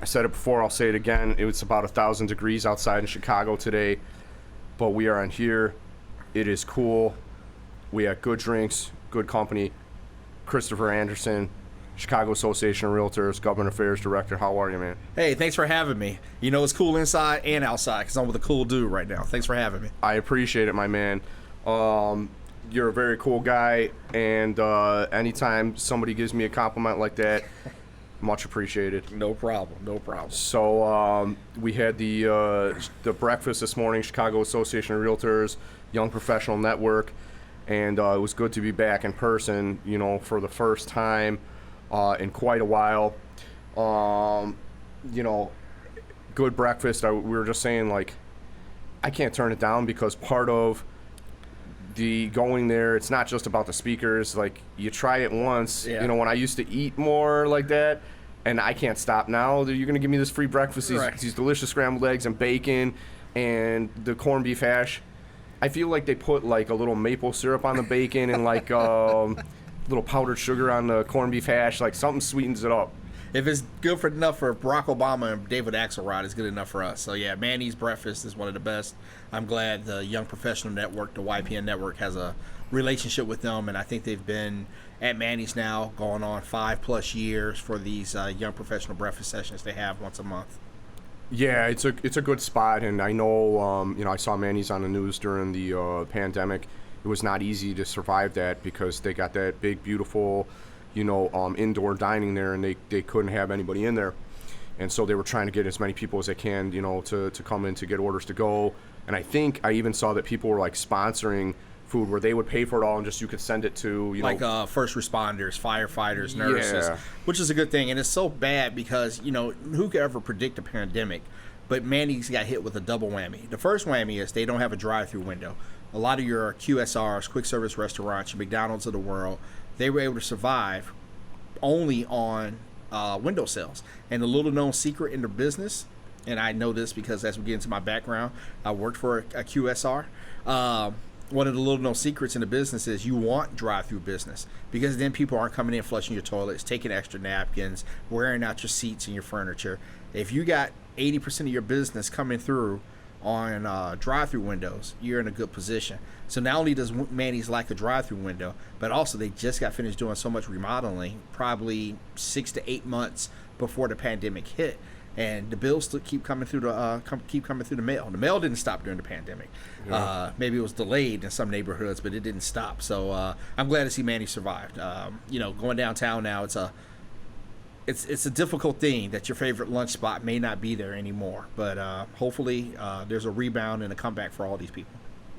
I said it before, I'll say it again. It was about 1,000 degrees outside in Chicago today, but we are in here. It is cool. We had good drinks, good company. Kristopher Anderson, Chicago Association of Realtors, Government Affairs Director. How are you, man? Hey, thanks for having me. You know, it's cool inside and outside because I'm with a cool dude right now. Thanks for having me. I appreciate it, my man. You're a very cool guy, and anytime somebody gives me a compliment like that, much appreciated. No problem, no problem. So we had the breakfast this morning, Chicago Association of Realtors, Young Professional Network, and it was good to be back in person, you know, for the first time in quite a while. You know, good breakfast. We were just saying, like, I can't turn it down because part of the going there, it's not just about the speakers. Like, you try it once, you know, when I used to eat more like that, and I can't stop now. You're going to give me this free breakfast, these delicious scrambled eggs and bacon and the corned beef hash. I feel like they put like a little maple syrup on the bacon and like little powdered sugar on the corned beef hash. Like, something sweetens it up. If it's good enough for Barack Obama and David Axelrod, it's good enough for us. So, yeah, Manny's breakfast is one of the best. I'm glad the Young Professional Network, the YPN Network, has a relationship with them, and I think they've been at Manny's now going on 5+ years for these Young Professional breakfast sessions they have once a month. Yeah, it's a good spot, and I know, you know, I saw Manny's on the news during the pandemic. It was not easy to survive that because they got that big, beautiful, you know, indoor dining there, and they couldn't have anybody in there. And so they were trying to get as many people as they can, you know, to come in to get orders to go. And I think I even saw that people were, like, sponsoring food where they would pay for it all and just you could send it to, you know. Like first responders, firefighters, nurses, which is a good thing. And it's so bad because, you know, who could ever predict a pandemic? But Manny's got hit with a double whammy. The first whammy is they don't have a drive-through window. A lot of your QSRs, quick service restaurants, your McDonald's of the world, they were able to survive only on window sales. And the little known secret in their business, and I know this because as we get into my background, I worked for a QSR. One of the little known secrets in the business is you want drive-through business because then people aren't coming in flushing your toilets, taking extra napkins, wearing out your seats and your furniture. If you got 80% of your business coming through on drive-through windows, you're in a good position. So not only does Manny's lack a drive-through window, but also they just got finished doing so much remodeling, probably 6 to 8 months before the pandemic hit, and the bills still keep coming through the mail. The mail didn't stop during the pandemic. Yeah. Maybe it was delayed in some neighborhoods, but it didn't stop. So I'm glad to see Manny survived. You know, going downtown now, it's a difficult thing that your favorite lunch spot may not be there anymore. But hopefully there's a rebound and a comeback for all these people.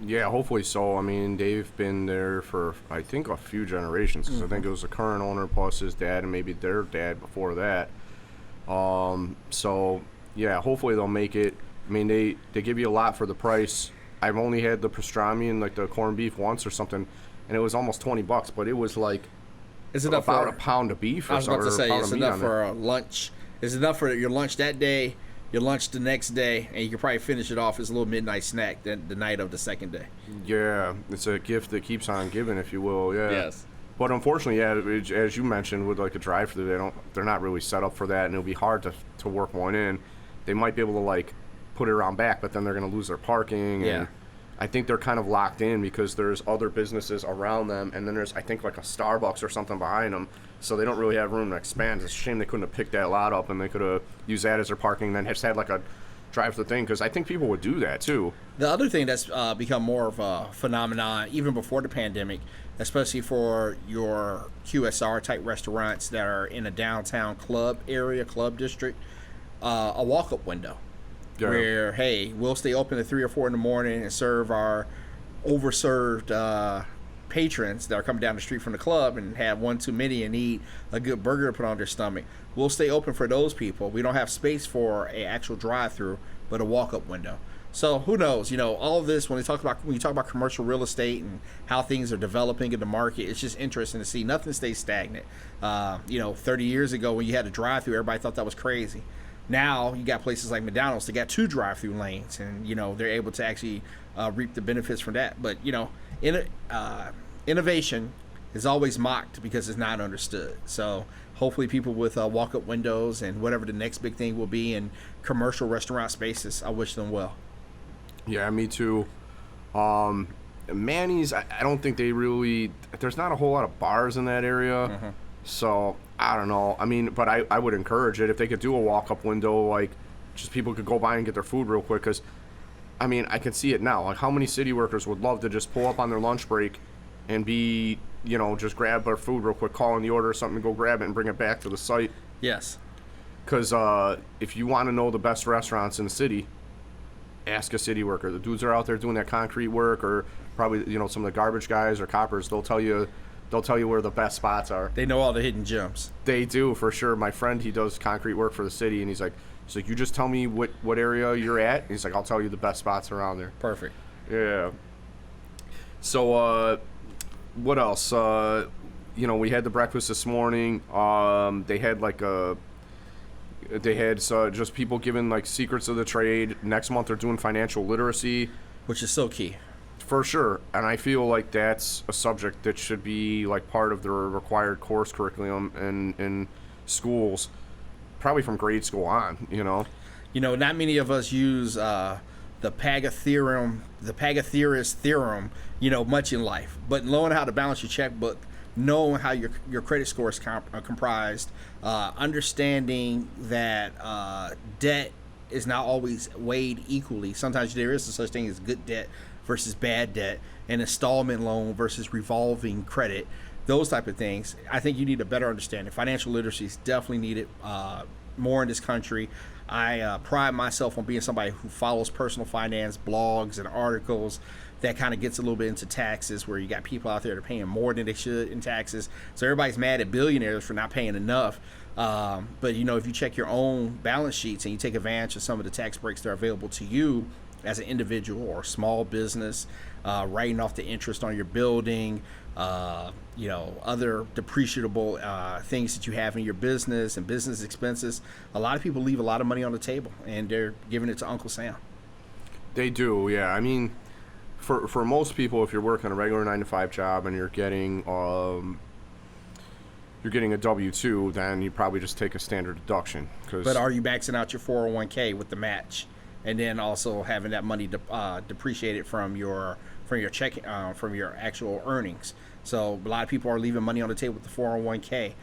Yeah, hopefully so. I mean, they've been there for, I think, a few generations. Because I think it was the current owner plus his dad and maybe their dad before that. So, yeah, hopefully they'll make it. I mean, they give you a lot for the price. I've only had the pastrami and, like, the corned beef once or something, and it was almost $20, but it was, like, is it about a pound of beef or something. I was about to say, it's enough for a lunch. It's enough for your lunch that day, your lunch the next day, and you can probably finish it off as a little midnight snack the night of the second day. Yeah, it's a gift that keeps on giving, if you will. Yeah. Yes. But unfortunately, yeah, as you mentioned, with like a drive-through, they're not really set up for that, and it'll be hard to work one in. They might be able to like put it around back, but then they're going to lose their parking. Yeah. And I think they're kind of locked in because there's other businesses around them, and then there's, I think, like a Starbucks or something behind them, so they don't really have room to expand. It's a shame they couldn't have picked that lot up, and they could have used that as their parking, and then just had like a drive-through thing, because I think people would do that too. The other thing that's become more of a phenomenon, even before the pandemic, especially for your QSR type restaurants that are in a downtown club area, club district, a walk-up window. Yeah. Where, hey, we'll stay open at 3 or 4 in the morning and serve our overserved patrons that are coming down the street from the club and have one too many and need a good burger to put on their stomach. We'll stay open for those people. We don't have space for an actual drive-through, but a walk-up window. So who knows? You know, all of this, when you talk about commercial real estate and how things are developing in the market, it's just interesting to see. Nothing stays stagnant. 30 years ago when you had a drive-through, everybody thought that was crazy. Now you got places like McDonald's that got 2 drive-through lanes, and they're able to actually reap the benefits from that. But innovation is always mocked because it's not understood. So hopefully people with walk-up windows and whatever the next big thing will be in commercial restaurant spaces, I wish them well. Yeah, me too. Manny's, I don't think they really, there's not a whole lot of bars in that area. So, I don't know. I mean, but I would encourage it if they could do a walk-up window, like, just people could go by and get their food real quick. Because, I mean, I can see it now. Like, how many city workers would love to just pull up on their lunch break and be, you know, just grab their food real quick, call in the order or something, go grab it and bring it back to the site. Yes. Because if you want to know the best restaurants in the city, ask a city worker. The dudes are out there doing that concrete work, or probably, you know, some of the garbage guys or coppers. They'll tell you where the best spots are. They know all the hidden gems. They do, for sure. My friend, he does concrete work for the city, and he's like, you just tell me what area you're at. And he's like, I'll tell you the best spots around there. Perfect. Yeah. So, what else? You know, we had the breakfast this morning. They had just people giving like secrets of the trade. Next month they're doing financial literacy, which is so key. For sure. And I feel like that's a subject that should be like part of the required course curriculum in schools, probably from grade school on, you know. You know, not many of us use the Pythagorean theorem, you know, much in life. But knowing how to balance your checkbook, knowing how your credit score is comprised, understanding that debt is not always weighed equally. Sometimes there is such thing as good debt versus bad debt, and installment loan versus revolving credit, those type of things. I think you need a better understanding. Financial literacy is definitely needed more in this country. I pride myself on being somebody who follows personal finance blogs and articles that kind of gets a little bit into taxes, where you got people out there that are paying more than they should in taxes. So everybody's mad at billionaires for not paying enough. But, you know, if you check your own balance sheets and you take advantage of some of the tax breaks that are available to you as an individual or small business, writing off the interest on your building, you know, other depreciable things that you have in your business and business expenses, a lot of people leave a lot of money on the table, and they're giving it to Uncle Sam. They do, yeah. I mean, for most people, if you're working a regular 9-to-5 job and you're getting a W-2, then you probably just take a standard deduction. But are you maxing out your 401k with the match, and then also having that money depreciated from your check from your actual earnings? So a lot of people are leaving money on the table with the 401k.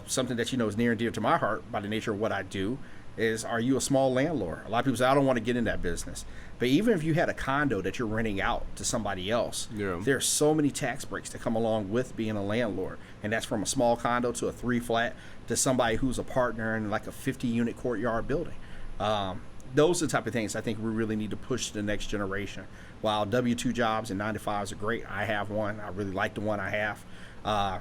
Something that, you know, is near and dear to my heart by the nature of what I do is, are you a small landlord? A lot of people say, I don't want to get in that business. But even if you had a condo that you're renting out to somebody else, there's so many tax breaks that come along with being a landlord. And that's from a small condo to a 3-flat to somebody who's a partner in like a 50-unit courtyard building. Those are the type of things I think we really need to push to the next generation. While W-2 jobs and 9-to-5s are great, I have one. I really like the one I have.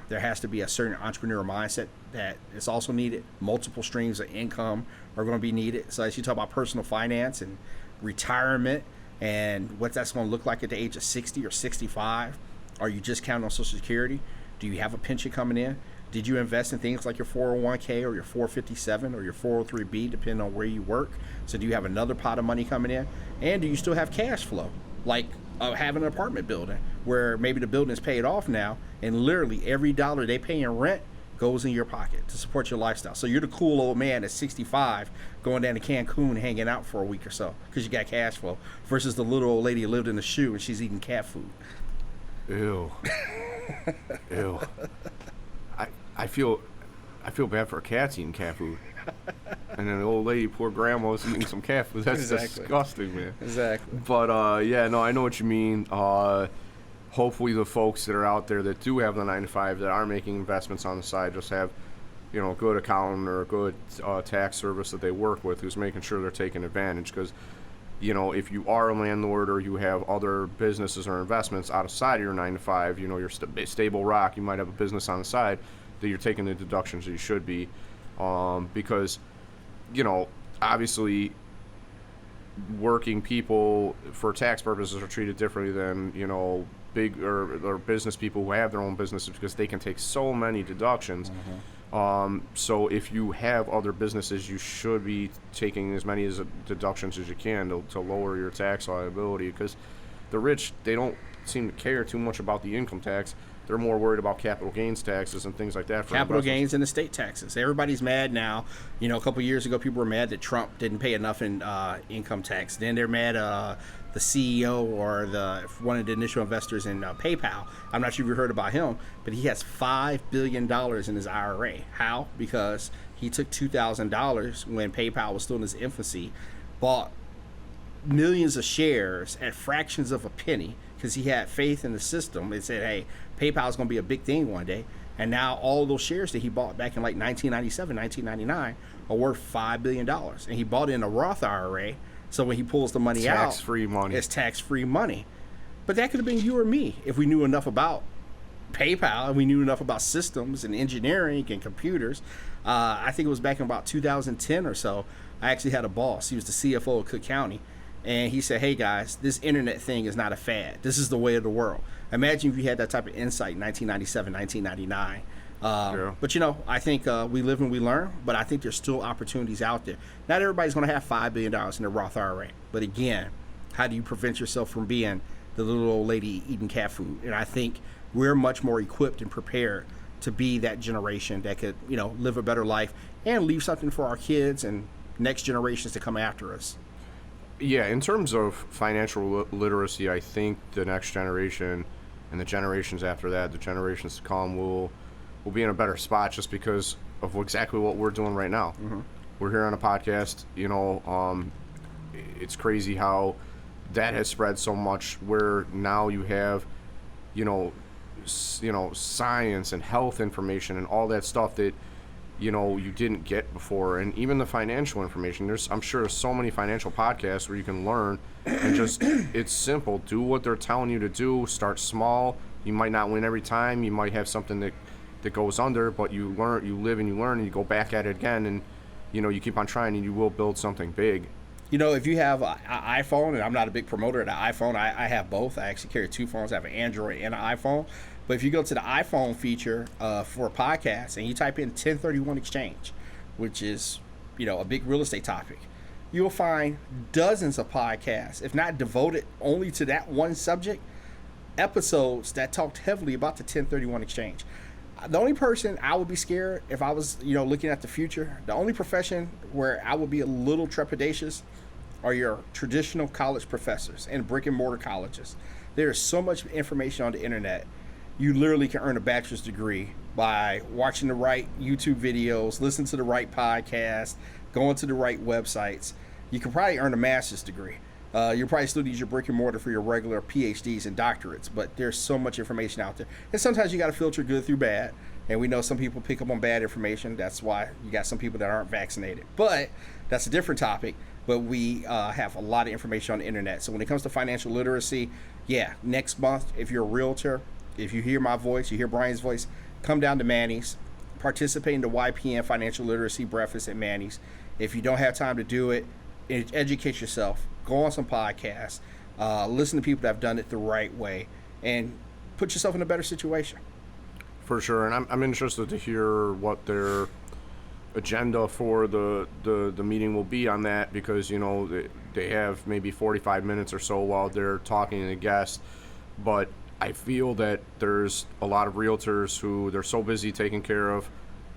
There has to be a certain entrepreneurial mindset that is also needed. Multiple streams of income are going to be needed. So as you talk about personal finance and retirement and what that's going to look like at the age of 60 or 65, are you just counting on Social Security? Do you have a pension coming in? Did you invest in things like your 401k or your 457 or your 403b, depending on where you work? So do you have another pot of money coming in? And do you still have cash flow? Like having an apartment building where maybe the building is paid off now, and literally every dollar they pay in rent goes in your pocket to support your lifestyle. So you're the cool old man at 65 going down to Cancun hanging out for a week or so because you got cash flow, versus the little old lady who lived in a shoe and she's eating cat food. Ew. Ew. I feel bad for cats eating cat food. And then the old lady, poor grandma's eating some cat food. That's disgusting, man. Exactly. But, yeah, no, I know what you mean. Hopefully the folks that are out there that do have the 9-to-5 that are making investments on the side just have, you know, a good accountant or a good tax service that they work with who's making sure they're taking advantage. Because, you know, if you are a landlord or you have other businesses or investments outside of your 9-to-5, you know, you're stable rock, you might have a business on the side that you're taking the deductions that you should be. Because, you know, obviously working people for tax purposes are treated differently than, you know, big or business people who have their own businesses, because they can take so many deductions. So if you have other businesses, you should be taking as many deductions as you can to lower your tax liability, because the rich, they don't seem to care too much about the income tax. they're more worried about capital gains taxes and things like that. For Capital investors. gains and estate taxes. Everybody's mad now. You know, a couple years ago, people were mad that Trump didn't pay enough in income tax. Then they're mad the CEO or one of the initial investors in PayPal. I'm not sure if you heard about him, but he has $5 billion in his IRA. How? Because he took $2,000 when PayPal was still in its infancy, bought millions of shares at fractions of a penny because he had faith in the system and said, hey, PayPal is going to be a big thing one day. And now all those shares that he bought back in like 1997, 1999 are worth $5 billion. And he bought in a Roth IRA. So when he pulls the money out, tax-free money. It's tax-free money. But that could have been you or me if we knew enough about PayPal and we knew enough about systems and engineering and computers. I think it was back in about 2010 or so. I actually had a boss. He was the CFO of Cook County. And he said, hey, guys, this internet thing is not a fad. This is the way of the world. Imagine if you had that type of insight in 1997, 1999. Yeah. But, you know, I think we live and we learn, but I think there's still opportunities out there. Not everybody's going to have $5 billion in their Roth IRA. But, again, how do you prevent yourself from being the little old lady eating cat food? And I think we're much more equipped and prepared to be that generation that could, you know, live a better life and leave something for our kids and next generations to come after us. Yeah, in terms of financial literacy, I think the next generation and the generations after that, the generations to come, will be in a better spot just because of exactly what we're doing right now. Mm-hmm. We're here on a podcast. You know, it's crazy how that has spread so much. Where now you have, you know, science and health information and all that stuff that, you know, you didn't get before. And even the financial information, I'm sure there's so many financial podcasts where you can learn and just, it's simple. Do what they're telling you to do. Start small. You might not win every time. You might have something that goes under, but you learn, you live and you learn, and you go back at it again, and, you know, you keep on trying, and you will build something big. You know, if you have an iPhone, and I'm not a big promoter of the iPhone, I have both. I actually carry two phones. I have an Android and an iPhone. But if you go to the iPhone feature for a podcast and you type in 1031 exchange, which is, you know, a big real estate topic, you'll find dozens of podcasts, if not devoted only to that one subject, episodes that talked heavily about the 1031 exchange. The only person I would be scared if I was, you know, looking at the future, the only profession where I would be a little trepidatious are your traditional college professors and brick and mortar colleges. There is so much information on the internet. You literally can earn a bachelor's degree by watching the right YouTube videos, listening to the right podcasts, going to the right websites. You can probably earn a master's degree. You'll probably still use your brick and mortar for your regular PhDs and doctorates, but there's so much information out there. And sometimes you got to filter good through bad. And we know some people pick up on bad information. That's why you got some people that aren't vaccinated. But that's a different topic. But we have a lot of information on the internet. So when it comes to financial literacy, yeah, next month, if you're a realtor, if you hear my voice, you hear Brian's voice, come down to Manny's, participate in the YPN Financial Literacy Breakfast at Manny's. If you don't have time to do it, educate yourself. Go on some podcasts. Listen to people that have done it the right way, and put yourself in a better situation. For sure, and I'm interested to hear what their agenda for the meeting will be on that, because, you know, they have maybe 45 minutes or so while they're talking to the guest, but I feel that there's a lot of realtors who they're so busy taking care of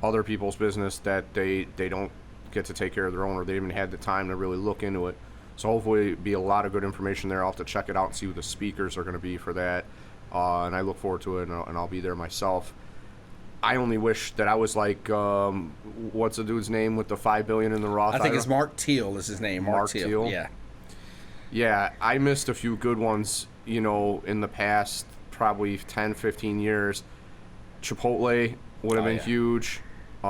other people's business that they don't get to take care of their own, or they haven't had the time to really look into it. So hopefully it'll be a lot of good information there. I'll have to check it out and see who the speakers are going to be for that. And I look forward to it, and I'll be there myself. I only wish that I was like, what's the dude's name with the $5 billion in the Roth? I think it's Mark Teal is his name. Mark Teal. Yeah. Yeah, I missed a few good ones, you know, in the past probably 10, 15 years. Chipotle would have been huge. Who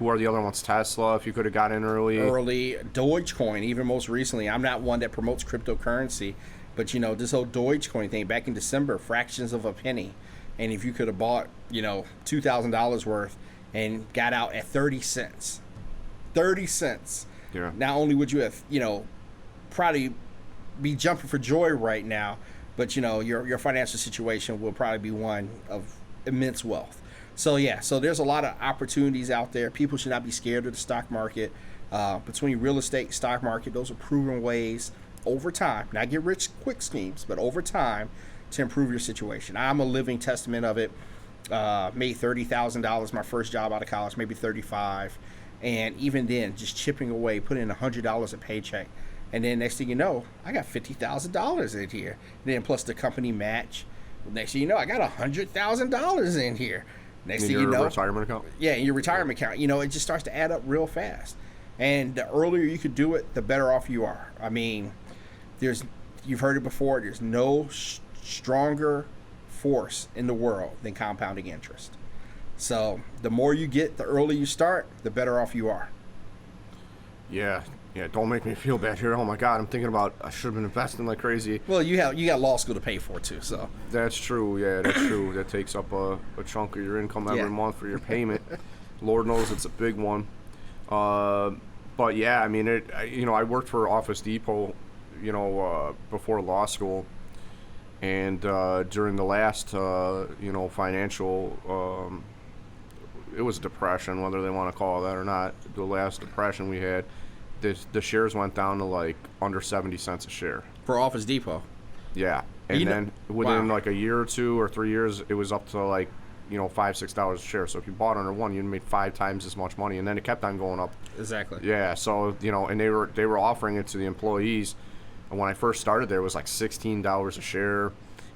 are the other ones? Tesla, if you could have got in early. Dogecoin, even most recently. I'm not one that promotes cryptocurrency, but, you know, this whole Dogecoin thing back in December, fractions of a penny. And if you could have bought, you know, $2,000 worth and got out at 30 cents. 30 cents. Yeah. Not only would you have, you know, probably be jumping for joy right now, but, you know, your financial situation will probably be one of immense wealth. So, yeah, so there's a lot of opportunities out there. People should not be scared of the stock market. Between real estate, stock market, those are proven ways over time, not get rich quick schemes, but over time to improve your situation. I'm a living testament of it. Made $30,000 my first job out of college, maybe 35, and even then, just chipping away, putting in $100 a paycheck, and then next thing you know, I got $50,000 in here. And then plus the company match. Next thing you know, I got $100,000 in here. Next thing you know, retirement account. Yeah, in your retirement account. You know, it just starts to add up real fast. And the earlier you could do it, the better off you are. I mean, you've heard it before. There's no stronger force in the world than compounding interest. So the more you get, the earlier you start, the better off you are. Yeah, don't make me feel bad here. Oh my God, I'm thinking about I should have been investing like crazy. Well, you got law school to pay for too, so. That's true. Yeah, that's true. That takes up a chunk of your income every month for your payment. Lord knows it's a big one. But yeah, I mean, I worked for Office Depot, before law school, and during the last, financial, it was a depression, whether they want to call it that or not. The last depression we had, the shares went down to like under 70 cents a share. For Office Depot? Yeah. And then within like a year or 2 or 3 years, it was up to like, $5-6 a share. So if you bought under one, you made 5 times as much money, and then it kept on going up. Exactly. Yeah. So, and they were offering it to the employees. And when I first started there, it was like $16 a share,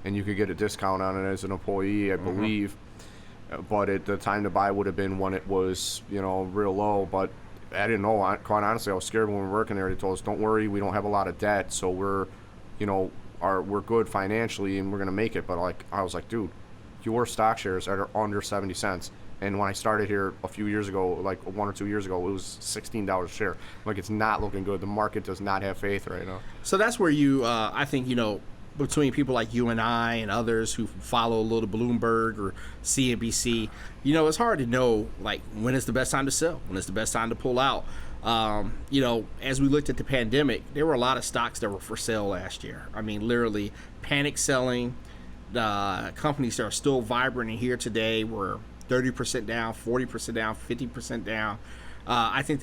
and you could get a discount on it as an employee, I believe. But the time to buy would have been when it was, real low. But I didn't know. Quite honestly, I was scared when we were working there. They told us, "Don't worry, we don't have a lot of debt, so we're good financially, and we're gonna make it." But I was like, dude, your stock shares are under 70 cents. And when I started here a few years ago, like 1 or 2 years ago, it was $16 a share. Like, it's not looking good. The market does not have faith right now. So that's where I think, between people like you and I and others who follow a little Bloomberg or CNBC, it's hard to know, like, when is the best time to sell, when is the best time to pull out. As we looked at the pandemic, there were a lot of stocks that were for sale last year. I mean, literally panic selling. Companies that are still vibrant and here today were 30% down, 40% down, 50% down. I think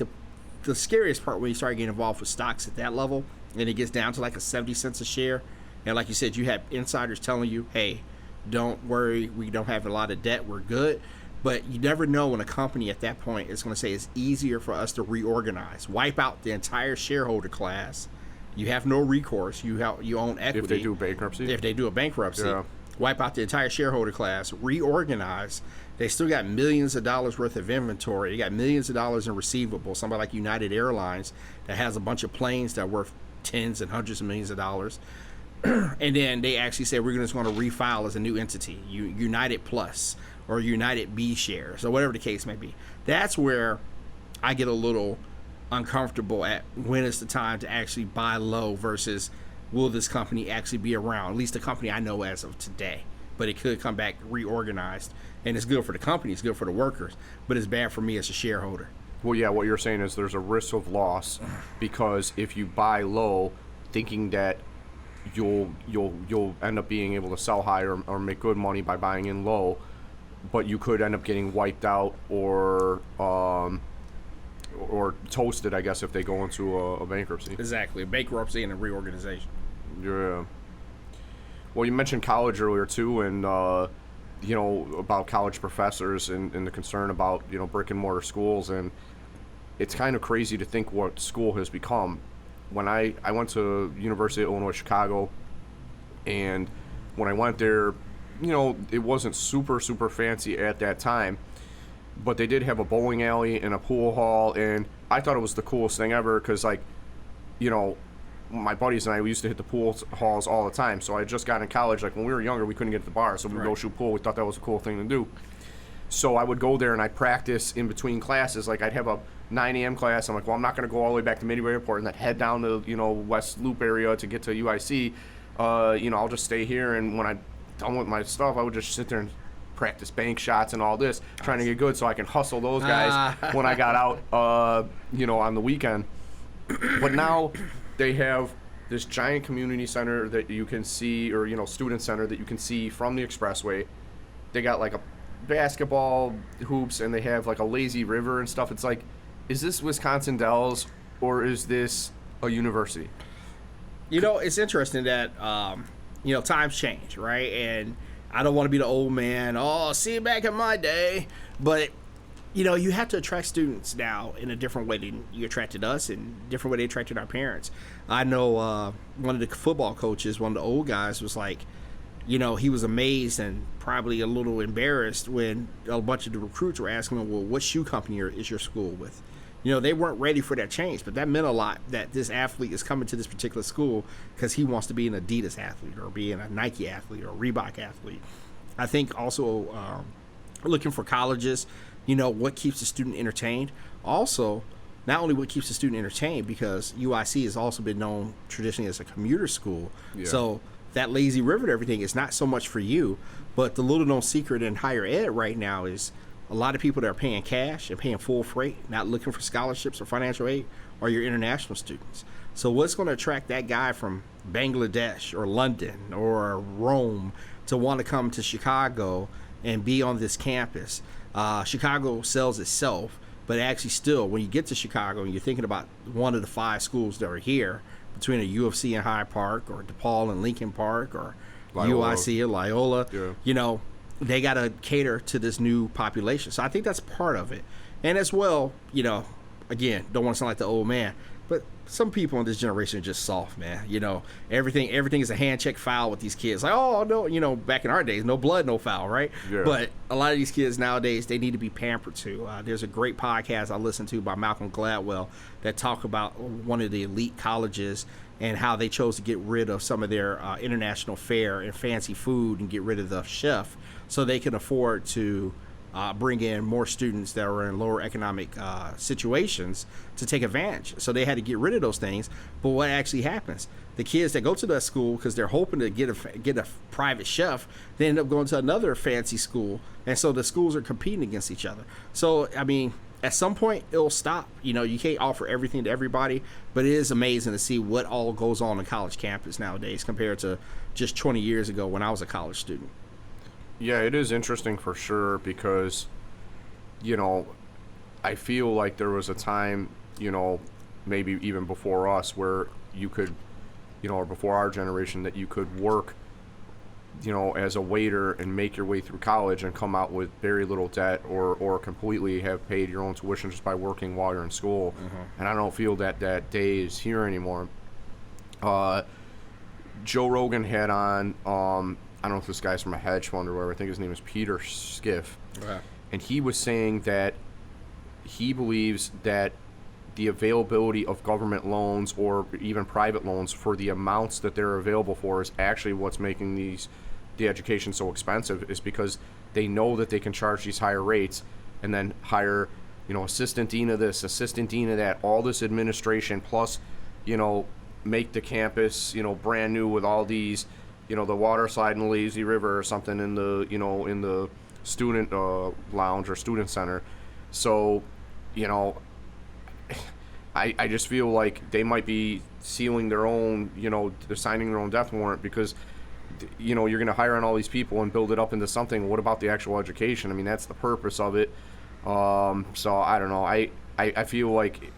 the scariest part when you start getting involved with stocks at that level, and it gets down to like a 70 cents a share, and like you said, you have insiders telling you, hey, don't worry, we don't have a lot of debt, we're good. But you never know when a company at that point is going to say it's easier for us to reorganize, wipe out the entire shareholder class. You have no recourse. You own equity. If they do bankruptcy? If they do a bankruptcy. Yeah. Wipe out the entire shareholder class, reorganize. They still got millions of dollars worth of inventory. They got millions of dollars in receivables. Somebody like United Airlines that has a bunch of planes that are worth tens and hundreds of millions of dollars. And then they actually say we're just going to refile as a new entity, United Plus or United B shares or whatever the case may be. That's where I get a little uncomfortable at when is the time to actually buy low versus will this company actually be around, at least the company I know as of today. But it could come back reorganized, and it's good for the company, it's good for the workers, but it's bad for me as a shareholder. Well, yeah, what you're saying is there's a risk of loss because if you buy low thinking that you'll end up being able to sell high or make good money by buying in low, but you could end up getting wiped out or toasted, I guess, if they go into a bankruptcy. Exactly, a bankruptcy and a reorganization. Yeah. Well, you mentioned college earlier too, and about college professors and the concern about brick and mortar schools, and it's kind of crazy to think what school has become. When I went to University of Illinois Chicago, and when I went there, it wasn't super fancy at that time, but they did have a bowling alley and a pool hall, and I thought it was the coolest thing ever because, my buddies and I, we used to hit the pool halls all the time. So I had just got in college. Like, when we were younger, we couldn't get to the bar, so we'd go shoot pool. We thought that was a cool thing to do. So I would go there and I'd practice in between classes. Like, I'd have a 9 a.m. class. I'm like, well, I'm not going to go all the way back to Midway Airport and then head down to, West Loop area to get to UIC. I'll just stay here. And when I'm done with my stuff, I would just sit there and practice bank shots and all this, trying to get good so I can hustle those guys when I got out, on the weekend. But now they have this giant community center that you can see, or, student center that you can see from the expressway. They got like a basketball hoops and they have like a lazy river and stuff. It's like, is this Wisconsin Dells or is this a university? It's interesting that times change, right? And I don't want to be the old man. Oh, see it back in my day, but you have to attract students now in a different way than you attracted us, and different way they attracted our parents. I know one of the football coaches, one of the old guys, was like, he was amazed and probably a little embarrassed when a bunch of the recruits were asking him, well, what shoe company is your school with? They weren't ready for that change, but that meant a lot that this athlete is coming to this particular school because he wants to be an Adidas athlete or be a Nike athlete or a Reebok athlete. I think also looking for colleges, what keeps the student entertained. Also, not only what keeps the student entertained, because UIC has also been known traditionally as a commuter school. Yeah. So that lazy river and everything is not so much for you, but the little known secret in higher ed right now is a lot of people that are paying cash and paying full freight, not looking for scholarships or financial aid, are your international students. So what's going to attract that guy from Bangladesh or London or Rome to want to come to Chicago and be on this campus? Chicago sells itself, but actually still, when you get to Chicago and you're thinking about one of the 5 schools that are here, between a UFC and Hyde Park or DePaul and Lincoln Park or Loyola. UIC or Loyola, they got to cater to this new population. So I think that's part of it. And as well, again, don't want to sound like the old man, but some people in this generation are just soft, man. Everything is a hand check foul with these kids. Like, oh, no, back in our days, no blood, no foul, right? Yeah. But a lot of these kids nowadays, they need to be pampered too. There's a great podcast I listened to by Malcolm Gladwell that talk about one of the elite colleges and how they chose to get rid of some of their international fare and fancy food and get rid of the chef so they can afford to bring in more students that are in lower economic situations to take advantage. So they had to get rid of those things. But what actually happens? The kids that go to that school because they're hoping to get a private chef, they end up going to another fancy school, and so the schools are competing against each other. So I mean, at some point it'll stop. You can't offer everything to everybody, but it is amazing to see what all goes on college campus nowadays compared to just 20 years ago when I was a college student. Yeah, it is interesting for sure because, I feel like there was a time, maybe even before us where you could, or before our generation, that you could work, as a waiter and make your way through college and come out with very little debt or completely have paid your own tuition just by working while you're in school. Mm-hmm. And I don't feel that day is here anymore. Joe Rogan had on, I don't know if this guy's from a hedge fund or whatever. I think his name is Peter Schiff. Okay. And he was saying that he believes that the availability of government loans or even private loans for the amounts that they're available for is actually what's making the education so expensive, is because they know that they can charge these higher rates and then hire, assistant dean of this, assistant dean of that, all this administration, plus, make the campus, brand new with all these, the water slide in the lazy river or something in the, in the student lounge or student center. So, I just feel like they might be sealing their own, they're signing their own death warrant because, you're going to hire on all these people and build it up into something. What about the actual education? I mean, that's the purpose of it. So I don't know. I feel like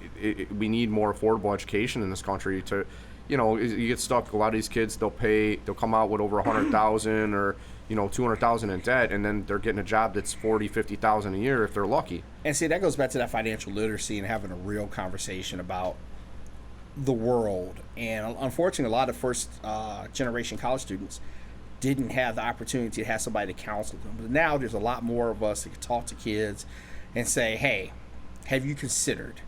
we need more affordable education in this country to, you get stuck. A lot of these kids, they'll come out with over $100,000 or, $200,000 in debt, and then they're getting a job that's $40,000, $50,000 a year if they're lucky. And see, that goes back to that financial literacy and having a real conversation about the world. And unfortunately, a lot of first generation college students didn't have the opportunity to have somebody to counsel them. But now there's a lot more of us that can talk to kids and say, hey, have you considered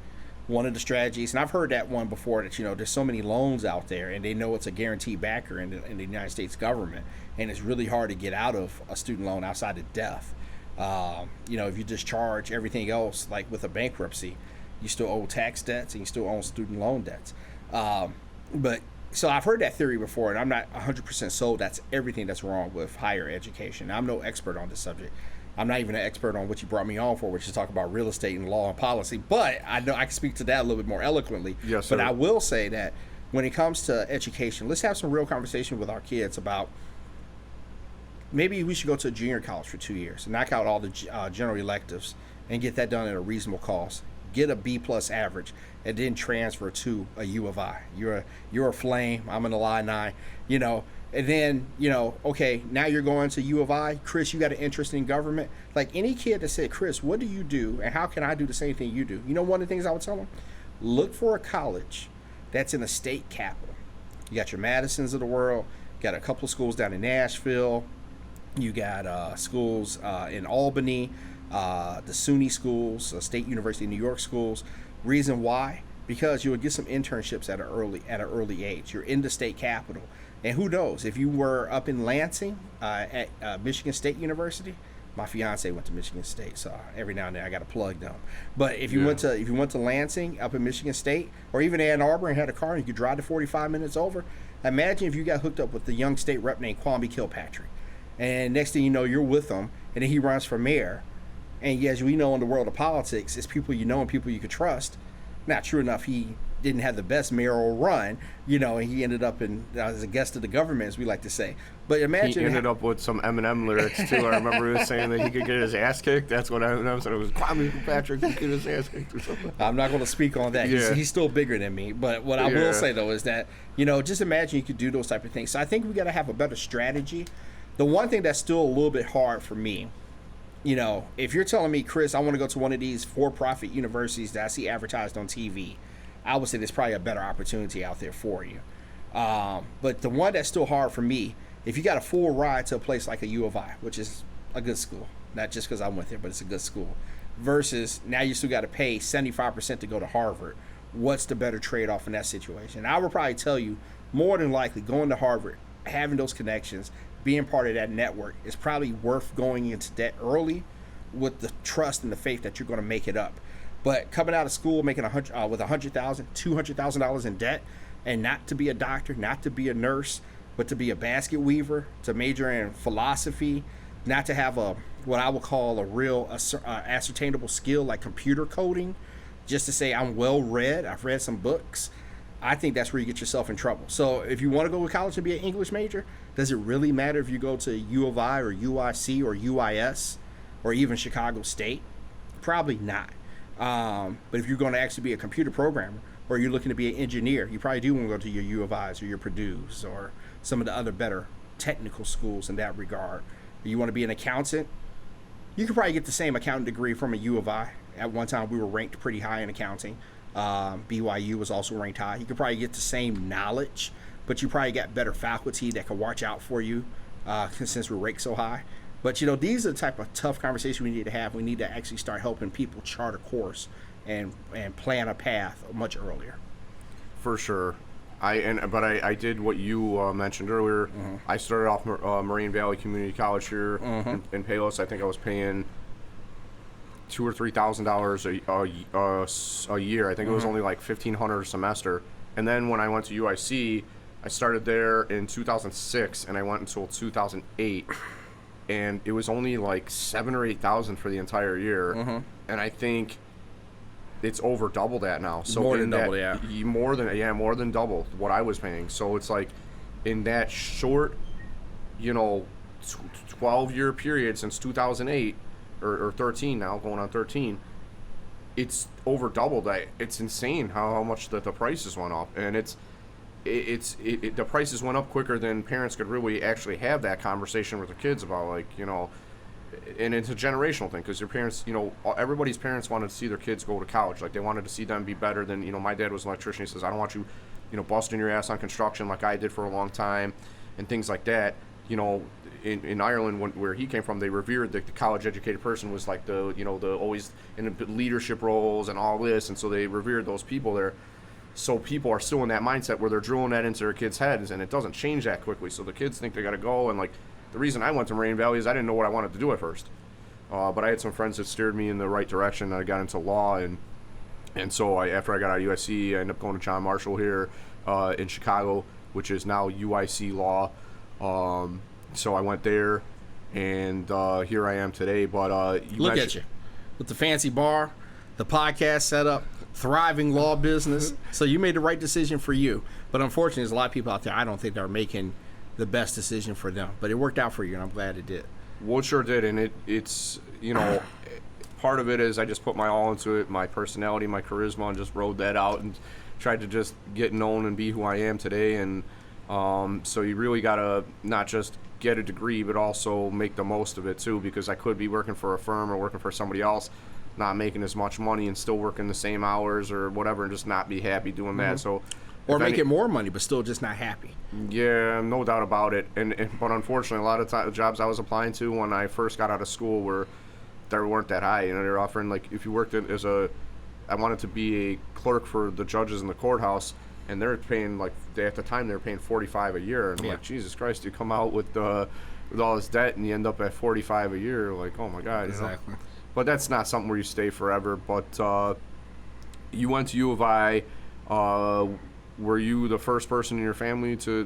one of the strategies? And I've heard that one before, that there's so many loans out there and they know it's a guaranteed backer in the United States government, and it's really hard to get out of a student loan outside of death. If you discharge everything else, like with a bankruptcy, you still owe tax debts and you still owe student loan debts. But so I've heard that theory before, and I'm not 100% sold that's everything that's wrong with higher education. I'm no expert on this subject. I'm not even an expert on what you brought me on for, which is talk about real estate and law and policy, but I know I can speak to that a little bit more eloquently. Yes, sir. But I will say that when it comes to education, let's have some real conversation with our kids about maybe we should go to a junior college for 2 years and knock out all the general electives and get that done at a reasonable cost. Get a B+ average and then transfer to a U of I. You're a Flame. I'm an Illini. And then, okay, now you're going to U of I. Chris, you got an interest in government. Like any kid that said, Chris, what do you do and how can I do the same thing you do? One of the things I would tell them? Look for a college that's in the state capital. You got your Madisons of the world. You got a couple of schools down in Nashville. You got schools in Albany, the SUNY schools, State University of New York schools. Reason why? Because you would get some internships at an early age. You're in the state capital. And who knows, if you were up in Lansing at Michigan State University, my fiance went to Michigan State, so every now and then I got to plug them. But if you went to Lansing up in Michigan State, or even Ann Arbor and had a car and you could drive to 45 minutes over, imagine if you got hooked up with the young state rep named Kwame Kilpatrick, and next thing you know you're with him, and then he runs for mayor. And as we know in the world of politics, it's people you know and people you could trust. Now, true enough, he didn't have the best mayoral run, and he ended up as a guest of the government, as we like to say. But imagine he ended up with some Eminem lyrics too. I remember he was saying that he could get his ass kicked. That's what Eminem said. It was Kwame Kilpatrick could get his ass kicked or something. I'm not going to speak on that. Yeah. He's still bigger than me. But what I will say though is that just imagine you could do those type of things. So I think we got to have a better strategy. The one thing that's still a little bit hard for me, if you're telling me, Chris, I want to go to one of these for-profit universities that I see advertised on TV, I would say there's probably a better opportunity out there for you. But the one that's still hard for me, if you got a full ride to a place like a U of I, which is a good school, not just because I went there, but it's a good school, versus now you still got to pay 75% to go to Harvard, what's the better trade-off in that situation? I would probably tell you, more than likely, going to Harvard, having those connections, being part of that network is probably worth going into debt early with the trust and the faith that you're going to make it up. But coming out of school making with $100,000, $200,000 in debt, and not to be a doctor, not to be a nurse, but to be a basket weaver, to major in philosophy, not to have what I would call a real ascertainable skill like computer coding, just to say I'm well read, I've read some books, I think that's where you get yourself in trouble. So if you want to go to college and be an English major, does it really matter if you go to U of I or UIC or UIS or even Chicago State? Probably not. But if you're going to actually be a computer programmer or you're looking to be an engineer, you probably do want to go to your U of I's or your Purdue's or some of the other better technical schools in that regard. If you want to be an accountant, you could probably get the same accounting degree from a U of I. At one time, we were ranked pretty high in accounting. BYU was also ranked high. You could probably get the same knowledge, but you probably got better faculty that could watch out for you since we're ranked so high. But, these are the type of tough conversations we need to have. We need to actually start helping people chart a course and plan a path much earlier. For sure. I did what you mentioned earlier. Mm-hmm. I started off Moraine Valley Community College here in Palos. I think I was paying $2,000 or $3,000 a year. I think it was only like $1,500 a semester. And then when I went to UIC, I started there in 2006 and I went until 2008. And it was only like $7,000 or $8,000 for the entire year, and I think it's over double that now. So more than double, yeah. More than double what I was paying. So it's like in that short, 12-year period since 2008 or 13 now, going on 13, it's over doubled. It's insane how much the prices went up, and the prices went up quicker than parents could really actually have that conversation with their kids about, and it's a generational thing because your parents, everybody's parents wanted to see their kids go to college. Like, they wanted to see them be better than, my dad was an electrician. He says, I don't want you, busting your ass on construction like I did for a long time and things like that. In Ireland, where he came from, they revered the college-educated person was like the always in leadership roles and all this, and so they revered those people there. So people are still in that mindset where they're drilling that into their kids' heads, and it doesn't change that quickly. So the kids think they got to go. And the reason I went to Moraine Valley is I didn't know what I wanted to do at first, but I had some friends that steered me in the right direction. I got into law, and so after I got out of USC, I ended up going to John Marshall here in Chicago, which is now UIC Law. So I went there, and here I am today. But look at you with the fancy bar, the podcast setup. Thriving law business. So you made the right decision for you. But unfortunately, there's a lot of people out there I don't think they're making the best decision for them. But it worked out for you, and I'm glad it did. Well, it sure did. And it's part of it is I just put my all into it, my personality, my charisma, and just rode that out and tried to just get known and be who I am today. And So you really gotta not just get a degree, but also make the most of it too, because I could be working for a firm or working for somebody else, not making as much money and still working the same hours or whatever, and just not be happy doing that. So, or making more money, but still just not happy. Yeah, no doubt about it. But unfortunately, a lot of the jobs I was applying to when I first got out of school they weren't that high. You know, they're offering, like, if you worked I wanted to be a clerk for the judges in the courthouse, and they're paying, like, at the time they were paying $45 a year, and I'm like, Jesus Christ, you come out with all this debt and you end up at $45 a year, like, oh my God. Exactly. You know? But that's not something where you stay forever. But you went to U of I. Were you the first person in your family to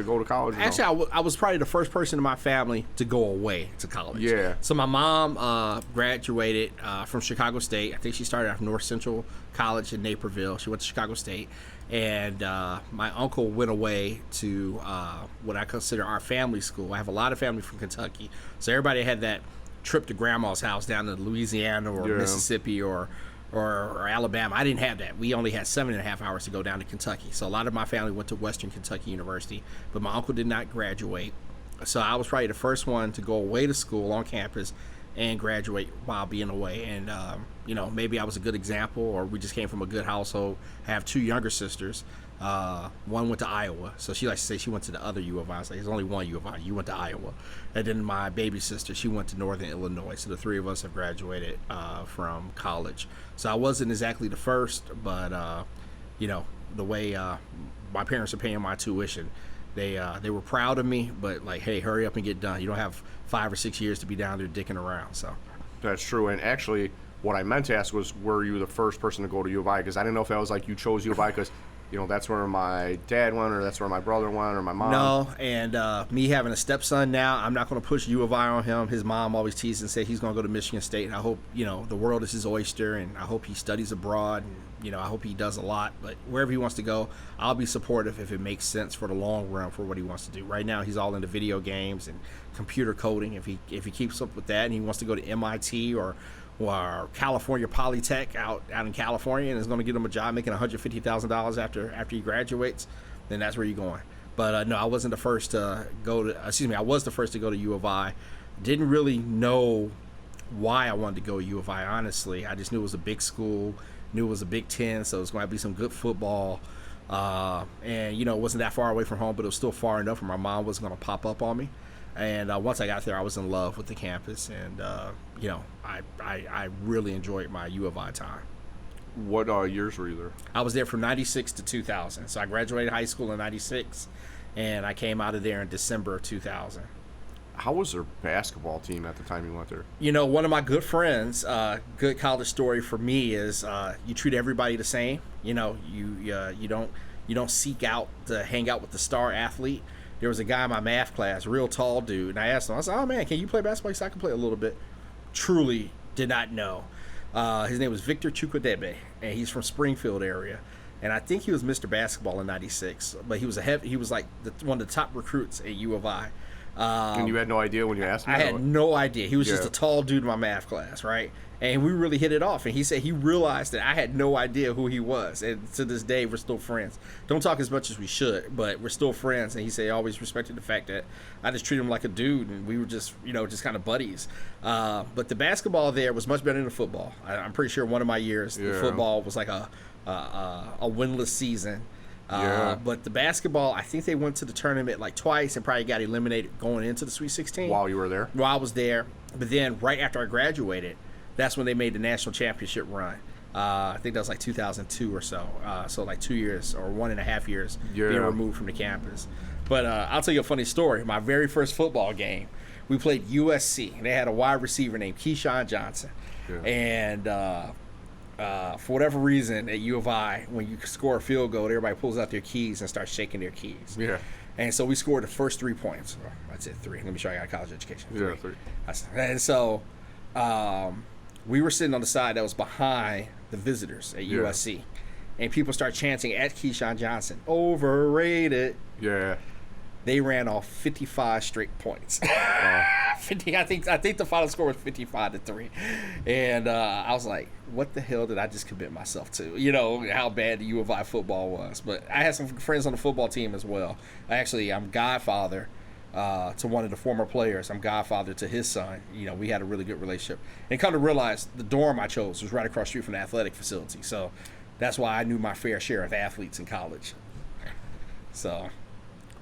go to college? Actually, I was probably the first person in my family to go away to college. Yeah. So my mom graduated from Chicago State. I think she started at North Central College in Naperville. She went to Chicago State. And my uncle went away to what I consider our family school. I have a lot of family from Kentucky. So everybody had that trip to grandma's house down to Louisiana or Mississippi or Alabama. I didn't have that. We only had 7.5 hours to go down to Kentucky. So a lot of my family went to Western Kentucky University, but my uncle did not graduate. So I was probably the first one to go away to school on campus and graduate while being away. And, maybe I was a good example, or we just came from a good household. I have 2 younger sisters. One went to Iowa. So she likes to say she went to the other U of I. I was like, there's only one U of I. You went to Iowa. And then my baby sister, she went to Northern Illinois. So the 3 of us have graduated from college. So I wasn't exactly the first, but, the way my parents are paying my tuition, they were proud of me, but like, hey, hurry up and get done. You don't have 5 or 6 years to be down there dicking around. So that's true. And actually, what I meant to ask was, were you the first person to go to U of I? Because I didn't know if that was like you chose U of I because, that's where my dad went, or that's where my brother went, or my mom. No, and me having a stepson now, I'm not going to push U of I on him. His mom always teases and said he's going to go to Michigan State, and I hope, the world is his oyster, and I hope he studies abroad, and, I hope he does a lot. But wherever he wants to go, I'll be supportive if it makes sense for the long run for what he wants to do. Right now, he's all into video games and computer coding. If he keeps up with that and he wants to go to MIT or California Polytech out in California and is going to get him a job making $150,000 after he graduates, then that's where you're going. But no, I wasn't the first to go to. I was the first to go to U of I. Didn't really know why I wanted to go to U of I. Honestly, I just knew it was a big school. Knew it was a Big Ten, so it was going to be some good football. And it wasn't that far away from home, but it was still far enough where my mom wasn't going to pop up on me. And once I got there, I was in love with the campus, and I really enjoyed my U of I time. What years were you there? I was there from 96 to 2000. So I graduated high school in 96, and I came out of there in December of 2000. How was their basketball team at the time you went there? One of my good friends, good college story for me is you treat everybody the same. You don't seek out to hang out with the star athlete. There was a guy in my math class, real tall dude, and I asked him, I said, oh man, can you play basketball? He said, I can play a little bit. Truly did not know. His name was Victor Chukwudebe, and he's from Springfield area. And I think he was Mr. Basketball in 96, but he was like one of the top recruits at U of I. And you had no idea when you asked him? I had no idea. He was just a tall dude in my math class, right? And we really hit it off. And he said he realized that I had no idea who he was. And to this day, we're still friends. Don't talk as much as we should, but we're still friends. And he said he always respected the fact that I just treated him like a dude, and we were just kind of buddies. But the basketball there was much better than the football. I'm pretty sure one of my years, the football was like a winless season. But the basketball, I think they went to the tournament like twice and probably got eliminated going into the Sweet 16. While you were there? While I was there. But then right after I graduated, that's when they made the national championship run. I think that was like 2002 or so. So like 2 years or 1.5 years being removed from the campus. But I'll tell you a funny story. My very first football game, we played USC. They had a wide receiver named Keyshawn Johnson. And for whatever reason at U of I, when you score a field goal, everybody pulls out their keys and starts shaking their keys. And so we scored the first 3 points. That's it, 3. Let me show you I got a college education. 3. And so we were sitting on the side that was behind the visitors at USC. And people start chanting at Keyshawn Johnson, overrated. They ran off 55 straight points. 50. I think the final score was 55-3, and I was like, "What the hell did I just commit myself to?" You know how bad the U of I football was. But I had some friends on the football team as well. I'm godfather to one of the former players. I'm godfather to his son. You know, we had a really good relationship. And come to realize, the dorm I chose was right across the street from the athletic facility. So that's why I knew my fair share of athletes in college. So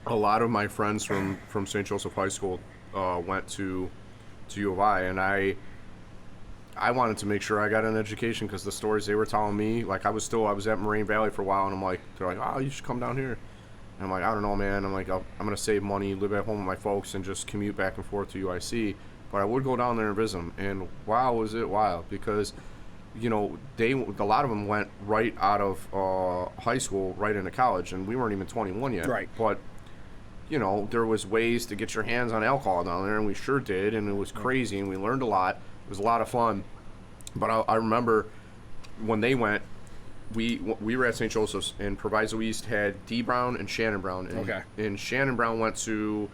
a lot of my friends from St. Joseph High School went to U of I, and I wanted to make sure I got an education because the stories they were telling me, like I was at Moraine Valley for a while, and they're like, oh, you should come down here. And I'm like, I don't know, man. I'm like, I'm going to save money, live at home with my folks, and just commute back and forth to UIC. But I would go down there and visit them, and wow, was it wild, because you know, a lot of them went right out of high school right into college, and we weren't even 21 yet. Right. But you know, there was ways to get your hands on alcohol down there, and we sure did, and it was crazy, and we learned a lot. It was a lot of fun. But I remember when they went, we were at St. Joseph's, and Proviso East had D. Brown and Shannon Brown. And, and Shannon Brown went to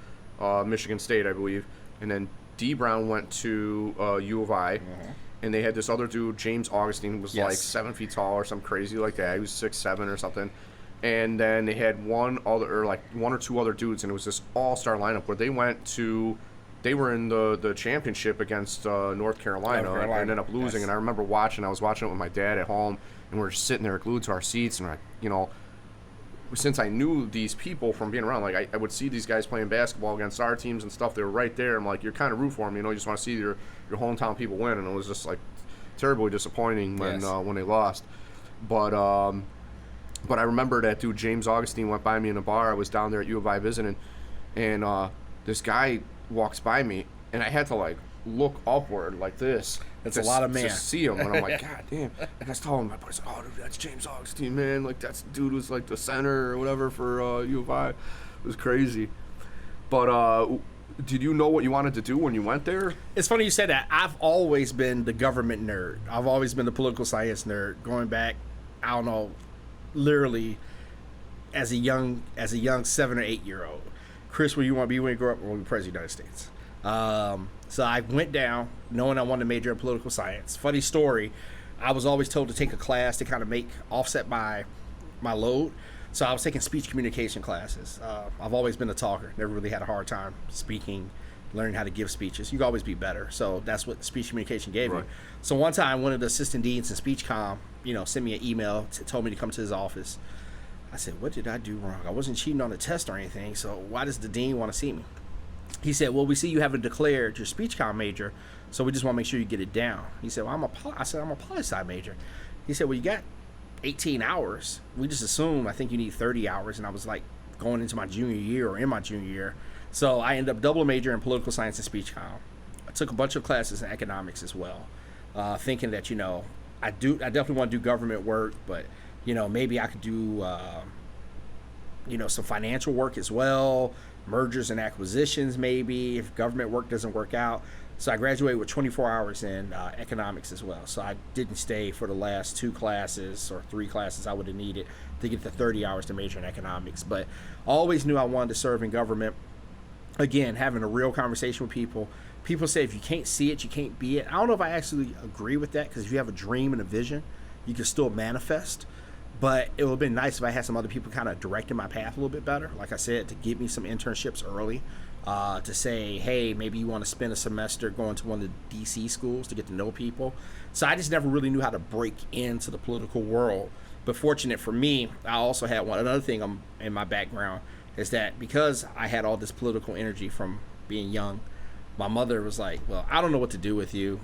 Michigan State, I believe, and then D. Brown went to U of I. And they had this other dude, James Augustine, who was like 7 feet tall or something crazy like that. He was 6'7" or something. And then they had one or two other dudes, and it was this all-star lineup where they were in the championship against North Carolina and ended up losing. And I remember I was watching it with my dad at home, and we were just sitting there glued to our seats, and we're like, you know, since I knew these people from being around, like I would see these guys playing basketball against our teams and stuff. They were right there. I'm like, you're kind of root for them, you know. You just want to see your hometown people win, and it was just like terribly disappointing when they lost. But I remember that dude James Augustine went by me in a bar. I was down there at U of I visiting, and this guy walks by me, and I had to like look upward like this. That's a lot of man. To see him, and I'm like, God damn. And I was telling my buddies, oh, dude, that's James Augustine, man. Like, that's the dude who's like the center or whatever for U of I. It was crazy. But did you know what you wanted to do when you went there? It's funny you said that. I've always been the government nerd. I've always been the political science nerd. Going back, I don't know, literally as a young 7 or 8 year old. Chris, what do you want to be when you grow up? I want to be president of the United States. So I went down knowing I wanted to major in political science. Funny story, I was always told to take a class to kind of offset my load. So I was taking speech communication classes. I've always been a talker. Never really had a hard time speaking, learning how to give speeches. You can always be better. So that's what speech communication gave me. So one time, one of the assistant deans in speech comm, sent me an email, told me to come to his office. I said, what did I do wrong? I wasn't cheating on the test or anything, so why does the dean want to see me? He said, well, we see you haven't declared your speech comm major, so we just want to make sure you get it down. He said, well, I said, I'm a poli-sci major. He said, well, you got 18 hours. We just assume, I think you need 30 hours, and I was like going into my junior year or in my junior year. So I ended up double major in political science and speech comm. I took a bunch of classes in economics as well, thinking that, I definitely want to do government work, but maybe I could do, some financial work as well, mergers and acquisitions maybe, if government work doesn't work out. So I graduated with 24 hours in economics as well. So I didn't stay for the last 2 classes or 3 classes I would have needed to get the 30 hours to major in economics. But I always knew I wanted to serve in government. Again, having a real conversation with people. People say if you can't see it, you can't be it. I don't know if I actually agree with that, because if you have a dream and a vision, you can still manifest. But it would have been nice if I had some other people kind of directing my path a little bit better. Like I said, to give me some internships early, to say, hey, maybe you want to spend a semester going to one of the DC schools to get to know people. So I just never really knew how to break into the political world. But fortunate for me, I also had another thing in my background is that because I had all this political energy from being young, my mother was like, well, I don't know what to do with you.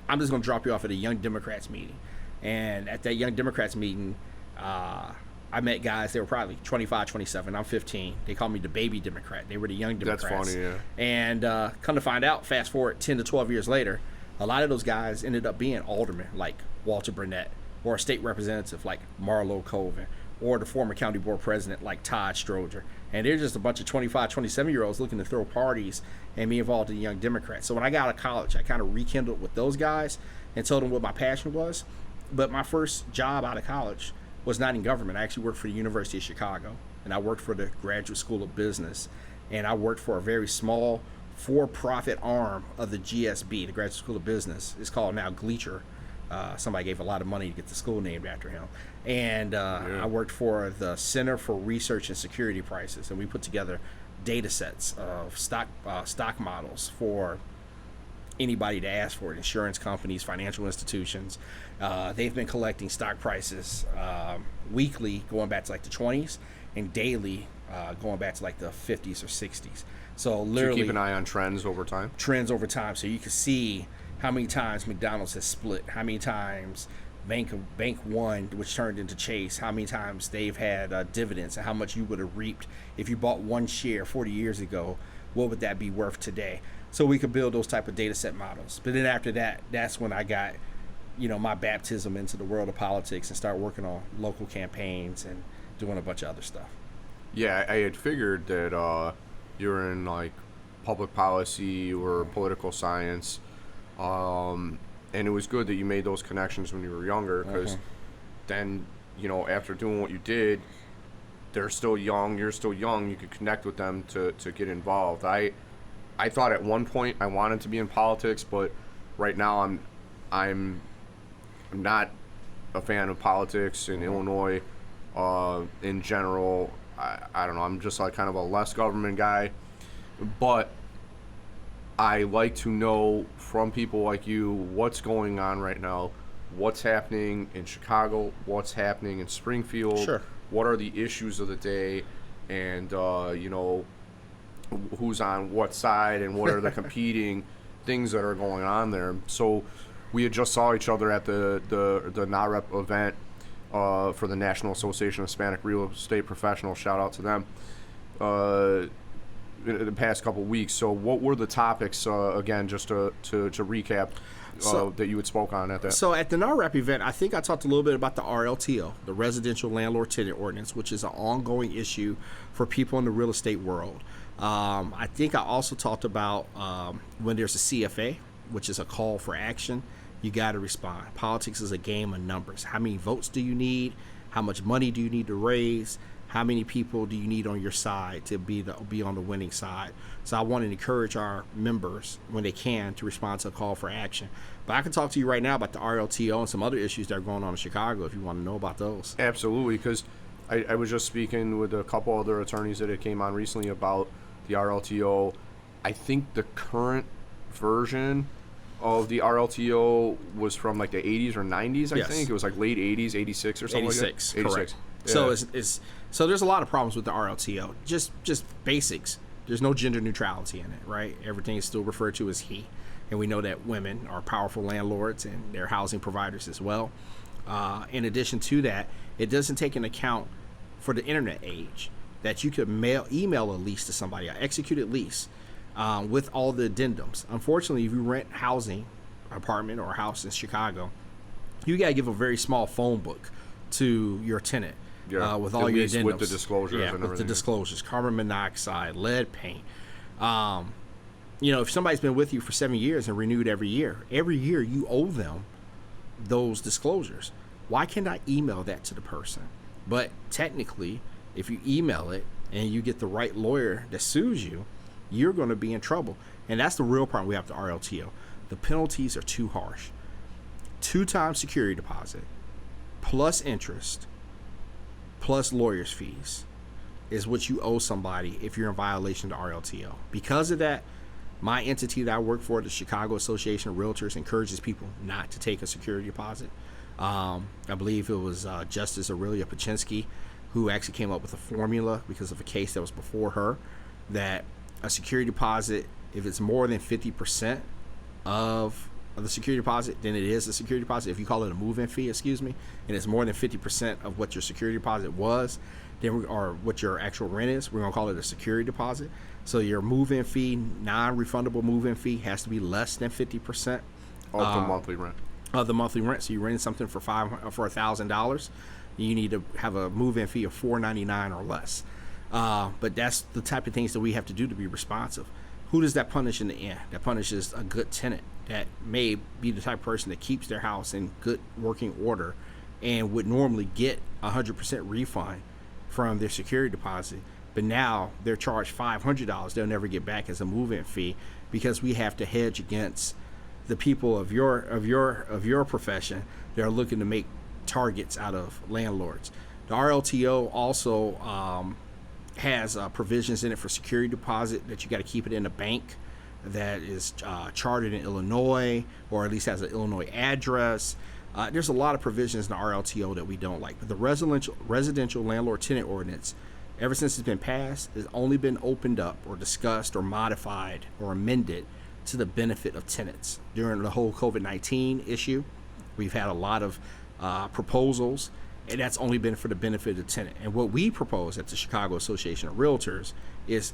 I'm just going to drop you off at a Young Democrats meeting. And at that Young Democrats meeting, I met guys, they were probably 25, 27. I'm 15. They called me the baby Democrat. They were the Young Democrats. That's funny, yeah. And come to find out, fast forward 10 to 12 years later, a lot of those guys ended up being aldermen like Walter Burnett, or a state representative like Marlo Colvin, or the former county board president like Todd Stroger. And they're just a bunch of 25, 27-year-olds looking to throw parties and be involved in the Young Democrats. So when I got out of college, I kind of rekindled with those guys and told them what my passion was. But my first job out of college was not in government. I actually worked for the University of Chicago, and I worked for the Graduate School of Business. and I worked for a very small for-profit arm of the GSB, the Graduate School of Business. It's called now Gleacher. Somebody gave a lot of money to get the school named after him. And I worked for the Center for Research and Security Prices, and we put together data sets of stock models for anybody to ask for it, insurance companies, financial institutions. They've been collecting stock prices weekly going back to like the 20s and daily going back to like the 50s or 60s. So literally, to keep an eye on trends over time. So you can see how many times McDonald's has split, how many times Bank One, which turned into Chase, how many times they've had dividends, and how much you would have reaped if you bought one share 40 years ago. What would that be worth today? So we could build those type of data set models. But then after that, that's when I got, my baptism into the world of politics and start working on local campaigns and doing a bunch of other stuff. Yeah, I had figured that you were in like public policy or political science, and it was good that you made those connections when you were younger, because then, after doing what you did, they're still young, you're still young, you could connect with them to get involved. I thought at one point I wanted to be in politics, but right now I'm not a fan of politics in Illinois in general. I don't know, I'm just like kind of a less government guy, but I like to know from people like you what's going on right now, what's happening in Chicago, what's happening in Springfield, Sure. What are the issues of the day, and who's on what side and what are the competing things that are going on there. So we had just saw each other at the NAREP event for the National Association of Hispanic Real Estate Professionals. Shout out to them. In the past couple of weeks. So what were the topics, again, just to recap, that you had spoke on at that? So at the NAREP event, I think I talked a little bit about the RLTO, the Residential Landlord Tenant Ordinance, which is an ongoing issue for people in the real estate world. I think I also talked about when there's a CFA, which is a call for action, you got to respond. Politics is a game of numbers. How many votes do you need? How much money do you need to raise? How many people do you need on your side to be on the winning side? So I want to encourage our members, when they can, to respond to a call for action. But I can talk to you right now about the RLTO and some other issues that are going on in Chicago if you want to know about those. Absolutely, because I was just speaking with a couple other attorneys that had came on recently about the RLTO. I think the current version of the RLTO was from like the 80s or 90s, I think. It was like late 80s, 86 or something 86, like that. 86, correct. yeah. So there's a lot of problems with the RLTO. Just basics. There's no gender neutrality in it, right? Everything is still referred to as he. And we know that women are powerful landlords and they're housing providers as well. In addition to that, it doesn't take into account for the internet age that you could email a lease to somebody, an executed lease, with all the addendums. Unfortunately, if you rent housing, apartment or a house in Chicago, you got to give a very small phone book to your tenant. Yeah, with all your addendums. With the disclosures and everything. With the disclosures, carbon monoxide, lead paint. If somebody's been with you for 7 years and renewed every year you owe them those disclosures. Why can't I email that to the person? But technically, if you email it and you get the right lawyer that sues you, you're going to be in trouble. And that's the real problem we have with the RLTO. The penalties are too harsh. 2 times security deposit, plus interest, plus lawyer's fees is what you owe somebody if you're in violation of the RLTO. Because of that, my entity that I work for, the Chicago Association of Realtors, encourages people not to take a security deposit. I believe it was Justice Aurelia Paczynski who actually came up with a formula because of a case that was before her, that a security deposit, if it's more than 50% of the security deposit, then it is a security deposit. If you call it a move-in fee, and it's more than 50% of what your security deposit was, or what your actual rent is, we're going to call it a security deposit. So your move-in fee, non-refundable move-in fee, has to be less than 50% of the monthly rent. Of the monthly rent. So you rent something for $1,000, you need to have a move-in fee of $499 or less. But that's the type of things that we have to do to be responsive. Who does that punish in the end? That punishes a good tenant that may be the type of person that keeps their house in good working order and would normally get 100% refund from their security deposit. but now they're charged $500 they'll never get back as a move-in fee because we have to hedge against the people of your profession that are looking to make targets out of landlords. The RLTO also has provisions in it for security deposit that you got to keep it in a bank that is chartered in Illinois or at least has an Illinois address. There's a lot of provisions in the RLTO that we don't like. But the residential landlord-tenant ordinance, ever since it's been passed, has only been opened up or discussed or modified or amended to the benefit of tenants. During the whole COVID-19 issue, we've had a lot of proposals, and that's only been for the benefit of the tenant. And what we propose at the Chicago Association of Realtors is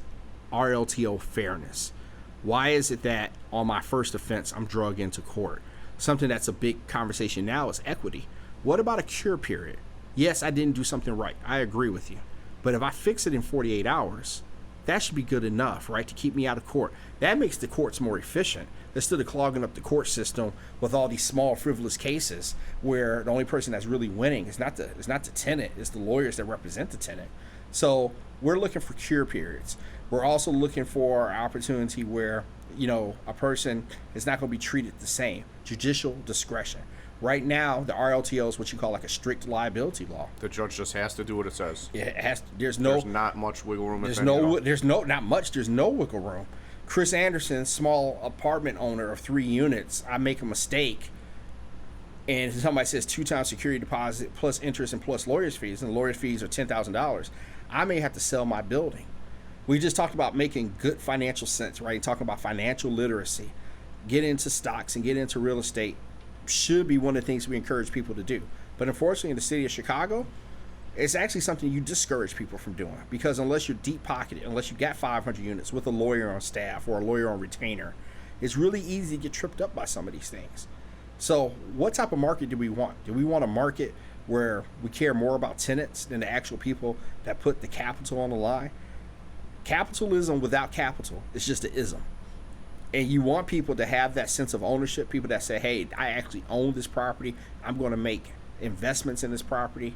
RLTO fairness. Why is it that on my first offense, I'm dragged into court? Something that's a big conversation now is equity. What about a cure period? Yes, I didn't do something right. I agree with you. But if I fix it in 48 hours, that should be good enough, right, to keep me out of court. That makes the courts more efficient instead of clogging up the court system with all these small, frivolous cases where the only person that's really winning is not the tenant, it's the lawyers that represent the tenant. So we're looking for cure periods. We're also looking for an opportunity where, a person is not going to be treated the same. Judicial discretion. Right now, the RLTO is what you call like a strict liability law. The judge just has to do what it says. Yeah, it has. There's not much wiggle room. There's not much. There's no wiggle room. Chris Anderson, small apartment owner of 3 units. I make a mistake, and somebody says 2 times security deposit plus interest and plus lawyers fees, and the lawyers fees are $10,000. I may have to sell my building. We just talked about making good financial sense, right? Talking about financial literacy, get into stocks and get into real estate should be one of the things we encourage people to do. But unfortunately, in the city of Chicago, it's actually something you discourage people from doing because unless you're deep pocketed, unless you got 500 units with a lawyer on staff or a lawyer on retainer, it's really easy to get tripped up by some of these things. So what type of market do we want? Do we want a market where we care more about tenants than the actual people that put the capital on the line? Capitalism without capital is just an ism. And you want people to have that sense of ownership, people that say, hey, I actually own this property. I'm going to make investments in this property.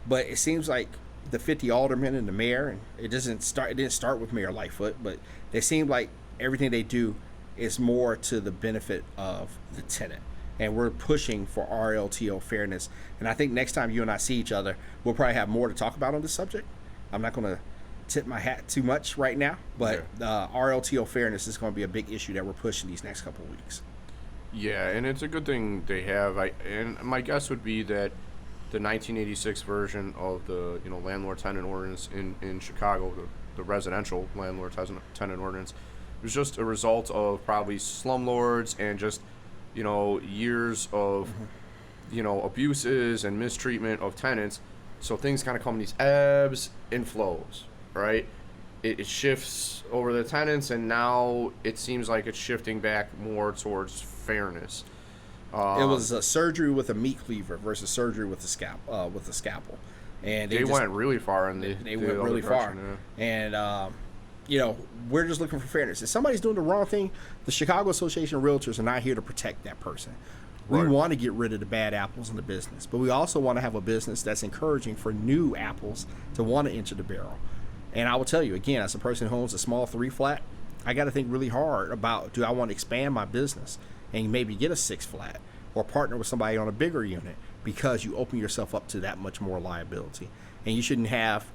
But it seems like the 50 aldermen and the mayor, and it didn't start with Mayor Lightfoot, but they seem like everything they do is more to the benefit of the tenant. And we're pushing for RLTO fairness. And I think next time you and I see each other, we'll probably have more to talk about on this subject. I'm not going to tip my hat too much right now, but RLTO fairness is going to be a big issue that we're pushing these next couple of weeks. Yeah, and it's a good thing they have. And my guess would be that the 1986 version of the landlord-tenant ordinance in Chicago, the residential landlord-tenant ordinance, was just a result of probably slumlords and just years of abuses and mistreatment of tenants. So things kind of come in these ebbs and flows. Right, it shifts over the tenants, and now it seems like it's shifting back more towards fairness. It was a surgery with a meat cleaver versus surgery with a scalpel, and they went really far in they went really far. Yeah. And we're just looking for fairness. If somebody's doing the wrong thing, the Chicago Association of Realtors are not here to protect that person. We want to get rid of the bad apples in the business, but we also want to have a business that's encouraging for new apples to want to enter the barrel. And I will tell you, again, as a person who owns a small 3-flat, I got to think really hard about, do I want to expand my business and maybe get a 6-flat or partner with somebody on a bigger unit, because you open yourself up to that much more liability. And you shouldn't have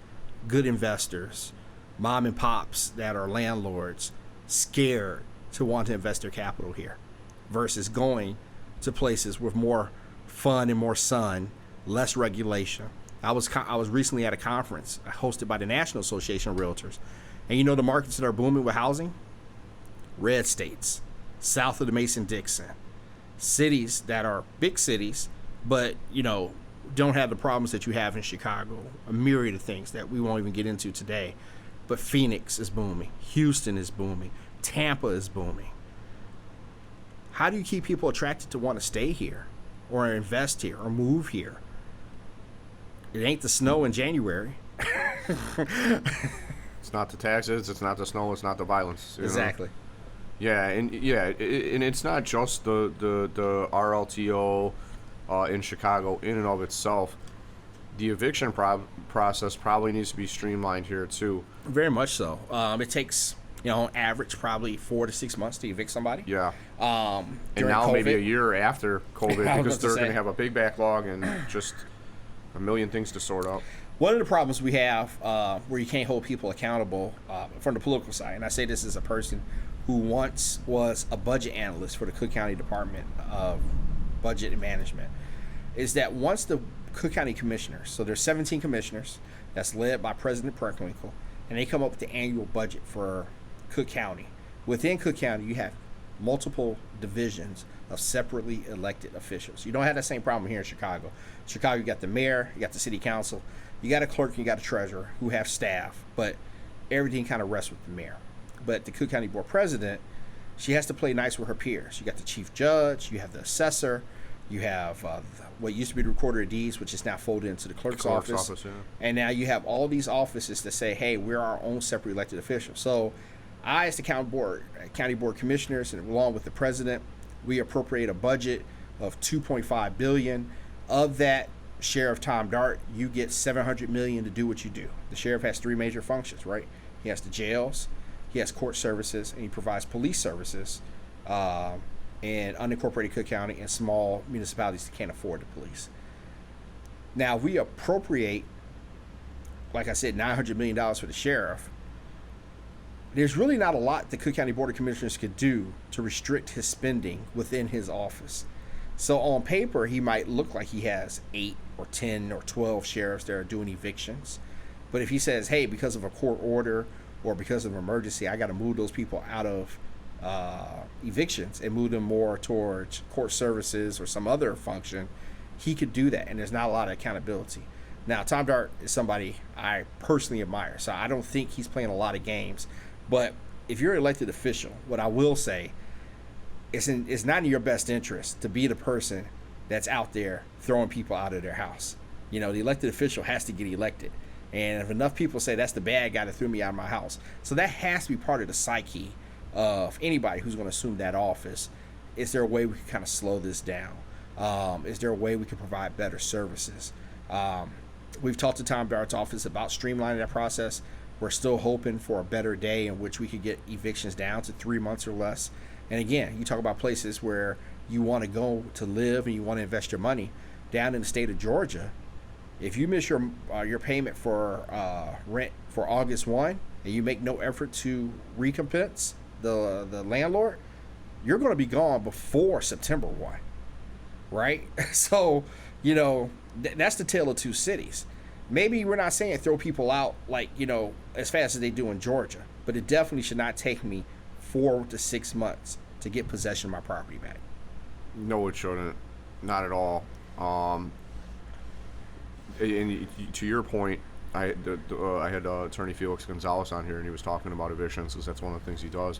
good investors, mom and pops that are landlords, scared to want to invest their capital here versus going to places with more fun and more sun, less regulation. I was recently at a conference hosted by the National Association of Realtors. And the markets that are booming with housing? Red states, south of the Mason-Dixon. Cities that are big cities, but, don't have the problems that you have in Chicago. A myriad of things that we won't even get into today. But Phoenix is booming. Houston is booming. Tampa is booming. How do you keep people attracted to want to stay here or invest here or move here? It ain't the snow in January. It's not the taxes. It's not the snow. It's not the violence. Exactly. Yeah, and it's not just the RLTO in Chicago in and of itself. The eviction process probably needs to be streamlined here too. Very much so. It takes, on average, probably 4 to 6 months to evict somebody. Yeah. And During now COVID, maybe a year after COVID, I was because about to they're going say. to have a big backlog and just a million things to sort out. One of the problems we have where you can't hold people accountable from the political side, and I say this as a person who once was a budget analyst for the Cook County Department of Budget and Management, is that once the Cook County Commissioners, so there's 17 commissioners that's led by President Preckwinkle, and they come up with the annual budget for Cook County. Within Cook County, you have multiple divisions of separately elected officials. You don't have that same problem here in Chicago. Chicago, you got the mayor, you got the city council, you got a clerk, and you got a treasurer who have staff, but everything kind of rests with the mayor. But the Cook County Board President, she has to play nice with her peers. You got the chief judge, you have the assessor, you have what used to be the recorder of deeds, which is now folded into the clerk's office. Yeah. And now you have all these offices that say, hey, we're our own separate elected officials. So I, as the county board commissioners, and along with the president, we appropriate a budget of $2.5 billion. Of that, Sheriff Tom Dart, you get $700 million to do what you do. The sheriff has 3 major functions, right? He has the jails, he has court services, and he provides police services in unincorporated Cook County and small municipalities that can't afford the police. Now, we appropriate, like I said, $900 million for the sheriff. There's really not a lot the Cook County Board of Commissioners could do to restrict his spending within his office. So on paper, he might look like he has 8 or 10 or 12 sheriffs that are doing evictions. But if he says, hey, because of a court order or because of an emergency, I got to move those people out of evictions and move them more towards court services or some other function, he could do that. And there's not a lot of accountability. Now, Tom Dart is somebody I personally admire, so I don't think he's playing a lot of games. But if you're an elected official, what I will say is it's not in your best interest to be the person that's out there throwing people out of their house. The elected official has to get elected. And if enough people say that's the bad guy that threw me out of my house, so that has to be part of the psyche of anybody who's going to assume that office. Is there a way we can kind of slow this down? Is there a way we can provide better services? We've talked to Tom Dart's office about streamlining that process. We're still hoping for a better day in which we could get evictions down to 3 months or less. And again, you talk about places where you want to go to live and you want to invest your money. Down in the state of Georgia, if you miss your payment for rent for August 1 and you make no effort to recompense the landlord, you're going to be gone before September 1, right? So, that's the tale of two cities. Maybe we're not saying throw people out like, as fast as they do in Georgia, but it definitely should not take me 4 to 6 months to get possession of my property back. No, it shouldn't. Not at all. And to your point, I had Attorney Felix Gonzalez on here, and he was talking about evictions because that's one of the things he does.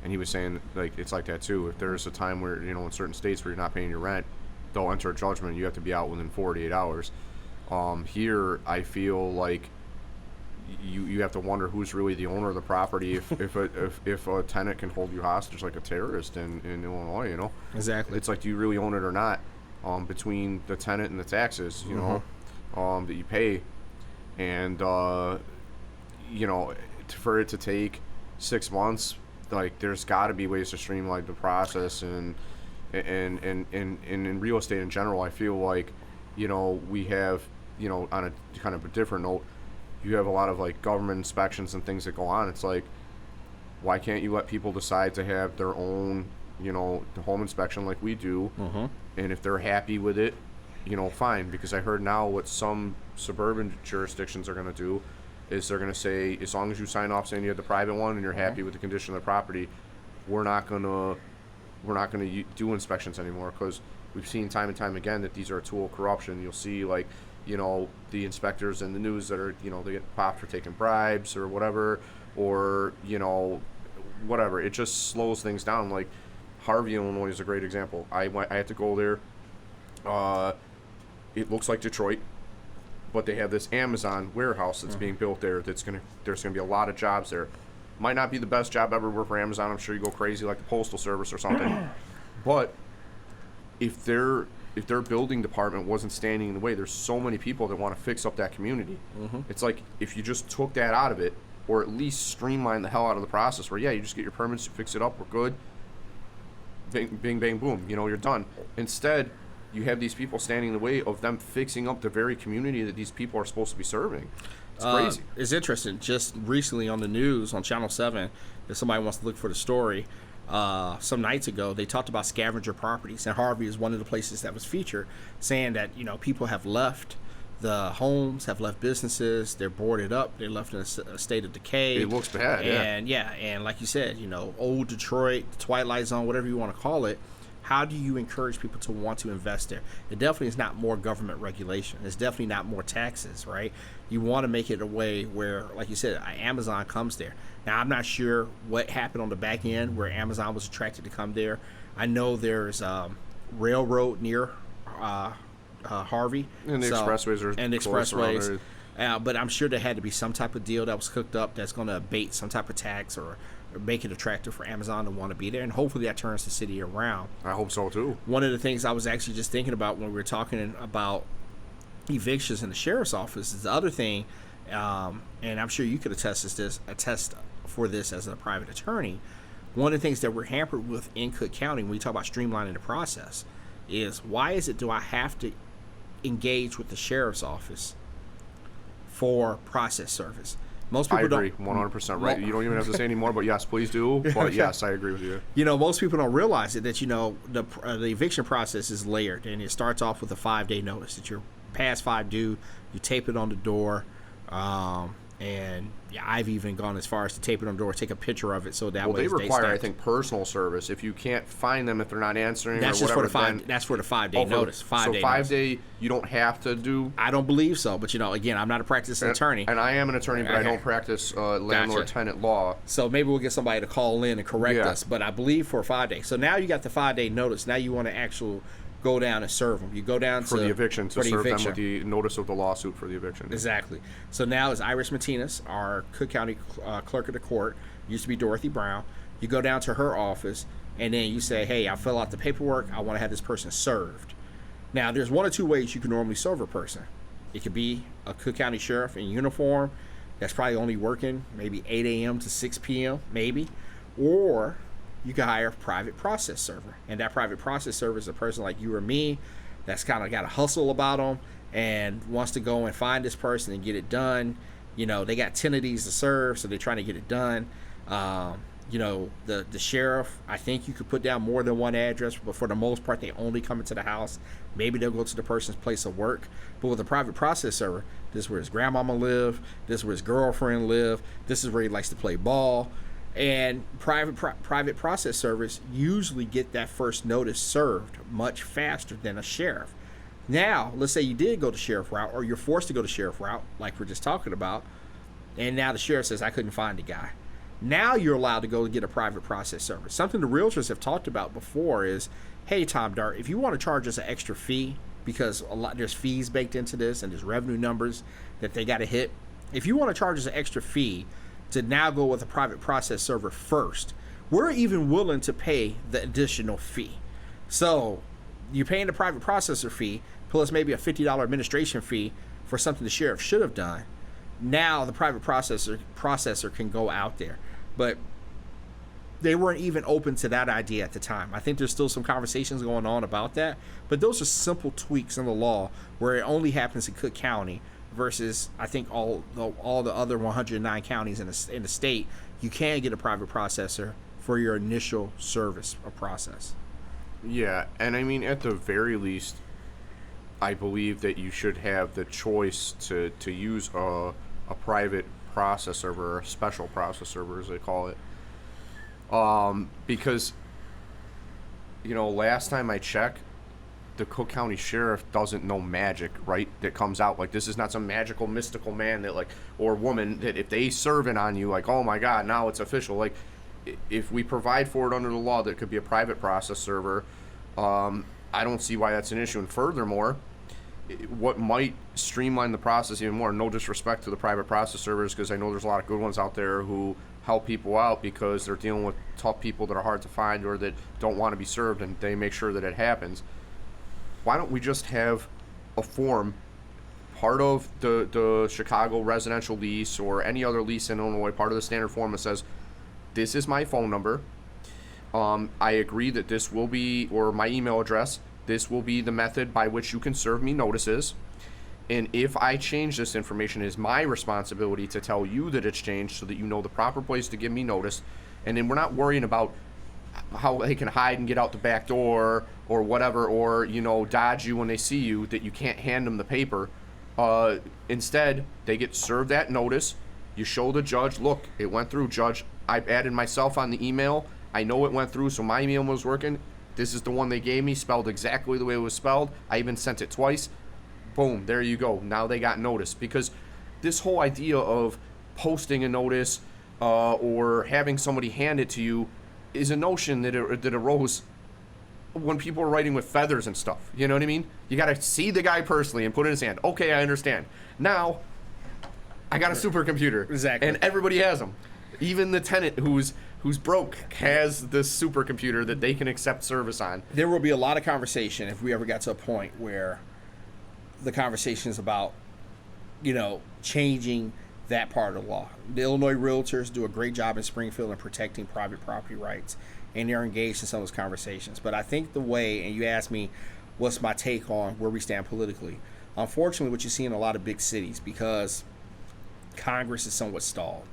And he was saying, it's like that too. If there's a time where, in certain states where you're not paying your rent, they'll enter a judgment. You have to be out within 48 hours. Here, I feel like you have to wonder who's really the owner of the property if a tenant can hold you hostage like a terrorist in Illinois. Exactly. It's like, do you really own it or not? Between the tenant and the taxes, that you pay, and for it to take 6 months, there's got to be ways to streamline the process, and in real estate in general, I feel like we have on a kind of a different note, you have a lot of government inspections and things that go on. It's like, why can't you let people decide to have their own the home inspection like we do, and if they're happy with it, fine. Because I heard now what some suburban jurisdictions are going to do is they're going to say, as long as you sign off saying you have the private one and you're happy with the condition of the property, we're not going to do inspections anymore, because we've seen time and time again that these are a tool of corruption. You'll see the inspectors in the news that are they get popped for taking bribes or whatever, or whatever. It just slows things down. Like Harvey, Illinois is a great example. I had to go there. It looks like Detroit, but they have this Amazon warehouse that's being built there. There's gonna be a lot of jobs there. Might not be the best job ever to work for Amazon. I'm sure you go crazy like the Postal Service or something. But if they're if their building department wasn't standing in the way, there's so many people that want to fix up that community. It's like if you just took that out of it, or at least streamline the hell out of the process where, yeah, you just get your permits, you fix it up, we're good. Bing, bing, bang, boom, you know, you're done. Instead, you have these people standing in the way of them fixing up the very community that these people are supposed to be serving. It's crazy. It's interesting. Just recently on the news on Channel 7, if somebody wants to look for the story, some nights ago, they talked about scavenger properties. And Harvey is one of the places that was featured, saying that, you know, people have left the homes, have left businesses, they're boarded up, they're left in a state of decay. It looks bad, and, and like you said, you know, old Detroit, Twilight Zone, whatever you want to call it. How do you encourage people to want to invest there? It definitely is not more government regulation. It's definitely not more taxes, right? You want to make it a way where, like you said, Amazon comes there. Now, I'm not sure what happened on the back end where Amazon was attracted to come there. I know there's railroad near Harvey. And the expressways are and the expressways. But I'm sure there had to be some type of deal that was cooked up that's going to abate some type of tax or make it attractive for Amazon to want to be there, and hopefully that turns the city around. I hope so too. One of the things I was actually just thinking about when we were talking about evictions in the sheriff's office is the other thing, and I'm sure you could attest for this as a private attorney. One of the things that we're hampered with in Cook County when we talk about streamlining the process is, why is it do I have to engage with the sheriff's office for process service? Most people I agree, 100% right. You don't even have to say anymore, but yes, please do. But yes, I agree with you. You know, most people don't realize it, that, you know, the eviction process is layered, and it starts off with a 5-day notice that you're past 5 due. You tape it on the door, and I've even gone as far as to tape it on the door, take a picture of it, so that way they require, I think, personal service. If you can't find them, if they're not answering, that's or just whatever, that's for the 5-day notice. 5-day. So 5-day, you don't have to do. I don't believe so, but, you know, again, I'm not a practicing attorney, and I am an attorney, but I don't practice landlord tenant law. So maybe we'll get somebody to call in and correct us. But I believe for a 5-day. So now you got the 5-day notice. Now you want to actually go down and serve them. You go down for the eviction, to serve them with the notice of the lawsuit for the eviction. Exactly. So now it's Iris Martinez, our Cook County clerk of the court. Used to be Dorothy Brown. You go down to her office, and then you say, hey, I fill out the paperwork. I want to have this person served. Now, there's one or two ways you can normally serve a person. It could be a Cook County sheriff in uniform that's probably only working maybe 8 a.m. to 6 p.m. maybe, or you can hire a private process server. And that private process server is a person like you or me that's kind of got a hustle about them and wants to go and find this person and get it done. You know, they got 10 of these to serve, so they're trying to get it done. You know, the sheriff, I think you could put down more than one address, but for the most part, they only come into the house. Maybe they'll go to the person's place of work. But with a private process server, this is where his grandmama live, this is where his girlfriend live, this is where he likes to play ball. And private process servers usually get that first notice served much faster than a sheriff. Now, let's say you did go the sheriff route, or you're forced to go the sheriff route, like we're just talking about, and now the sheriff says, I couldn't find the guy. Now you're allowed to go get a private process server. Something the realtors have talked about before is, hey, Tom Dart, if you want to charge us an extra fee, because there's fees baked into this and there's revenue numbers that they got to hit. If you want to charge us an extra fee to now go with a private process server first, we're even willing to pay the additional fee. So you're paying the private processor fee plus maybe a $50 administration fee for something the sheriff should have done. Now the private processor can go out there. But they weren't even open to that idea at the time. I think there's still some conversations going on about that, but those are simple tweaks in the law where it only happens in Cook County versus, I think, all the other 109 counties in the state. You can get a private processor for your initial service or process. Yeah, and I mean, at the very least, I believe that you should have the choice to use a private process server, or a special process server, as they call it. Because, you know, last time I checked, the Cook County Sheriff doesn't know magic, right? That comes out. Like, this is not some magical, mystical man that, like, or woman that if they serve it on you, like, oh my God, now it's official. Like, if we provide for it under the law that it could be a private process server, I don't see why that's an issue. And furthermore, what might streamline the process even more, no disrespect to the private process servers, because I know there's a lot of good ones out there who help people out because they're dealing with tough people that are hard to find or that don't want to be served, and they make sure that it happens. why don't we just have a form, part of the Chicago residential lease or any other lease in Illinois, part of the standard form that says, this is my phone number. I agree that this will be, or my email address, this will be the method by which you can serve me notices. And if I change this information, it is my responsibility to tell you that it's changed so that you know the proper place to give me notice. And then we're not worrying about how they can hide and get out the back door or whatever, or, you know, dodge you when they see you, that you can't hand them the paper. Instead, they get served that notice. You show the judge, look, it went through, judge. I added myself on the email. I know it went through, so my email was working. This is the one they gave me, spelled exactly the way it was spelled. I even sent it twice. Boom, there you go. Now they got notice. Because this whole idea of posting a notice or having somebody hand it to you is a notion that arose when people were writing with feathers and stuff. You know what I mean? You got to see the guy personally and put it in his hand. Okay, I understand. Now, I got a supercomputer. Exactly. And everybody has them. Even the tenant who's broke has this supercomputer that they can accept service on. There will be a lot of conversation if we ever got to a point where the conversation is about, you know, changing that part of the law. The Illinois Realtors do a great job in Springfield in protecting private property rights, and they're engaged in some of those conversations. But I think the way, and you asked me what's my take on where we stand politically, unfortunately what you see in a lot of big cities, because Congress is somewhat stalled.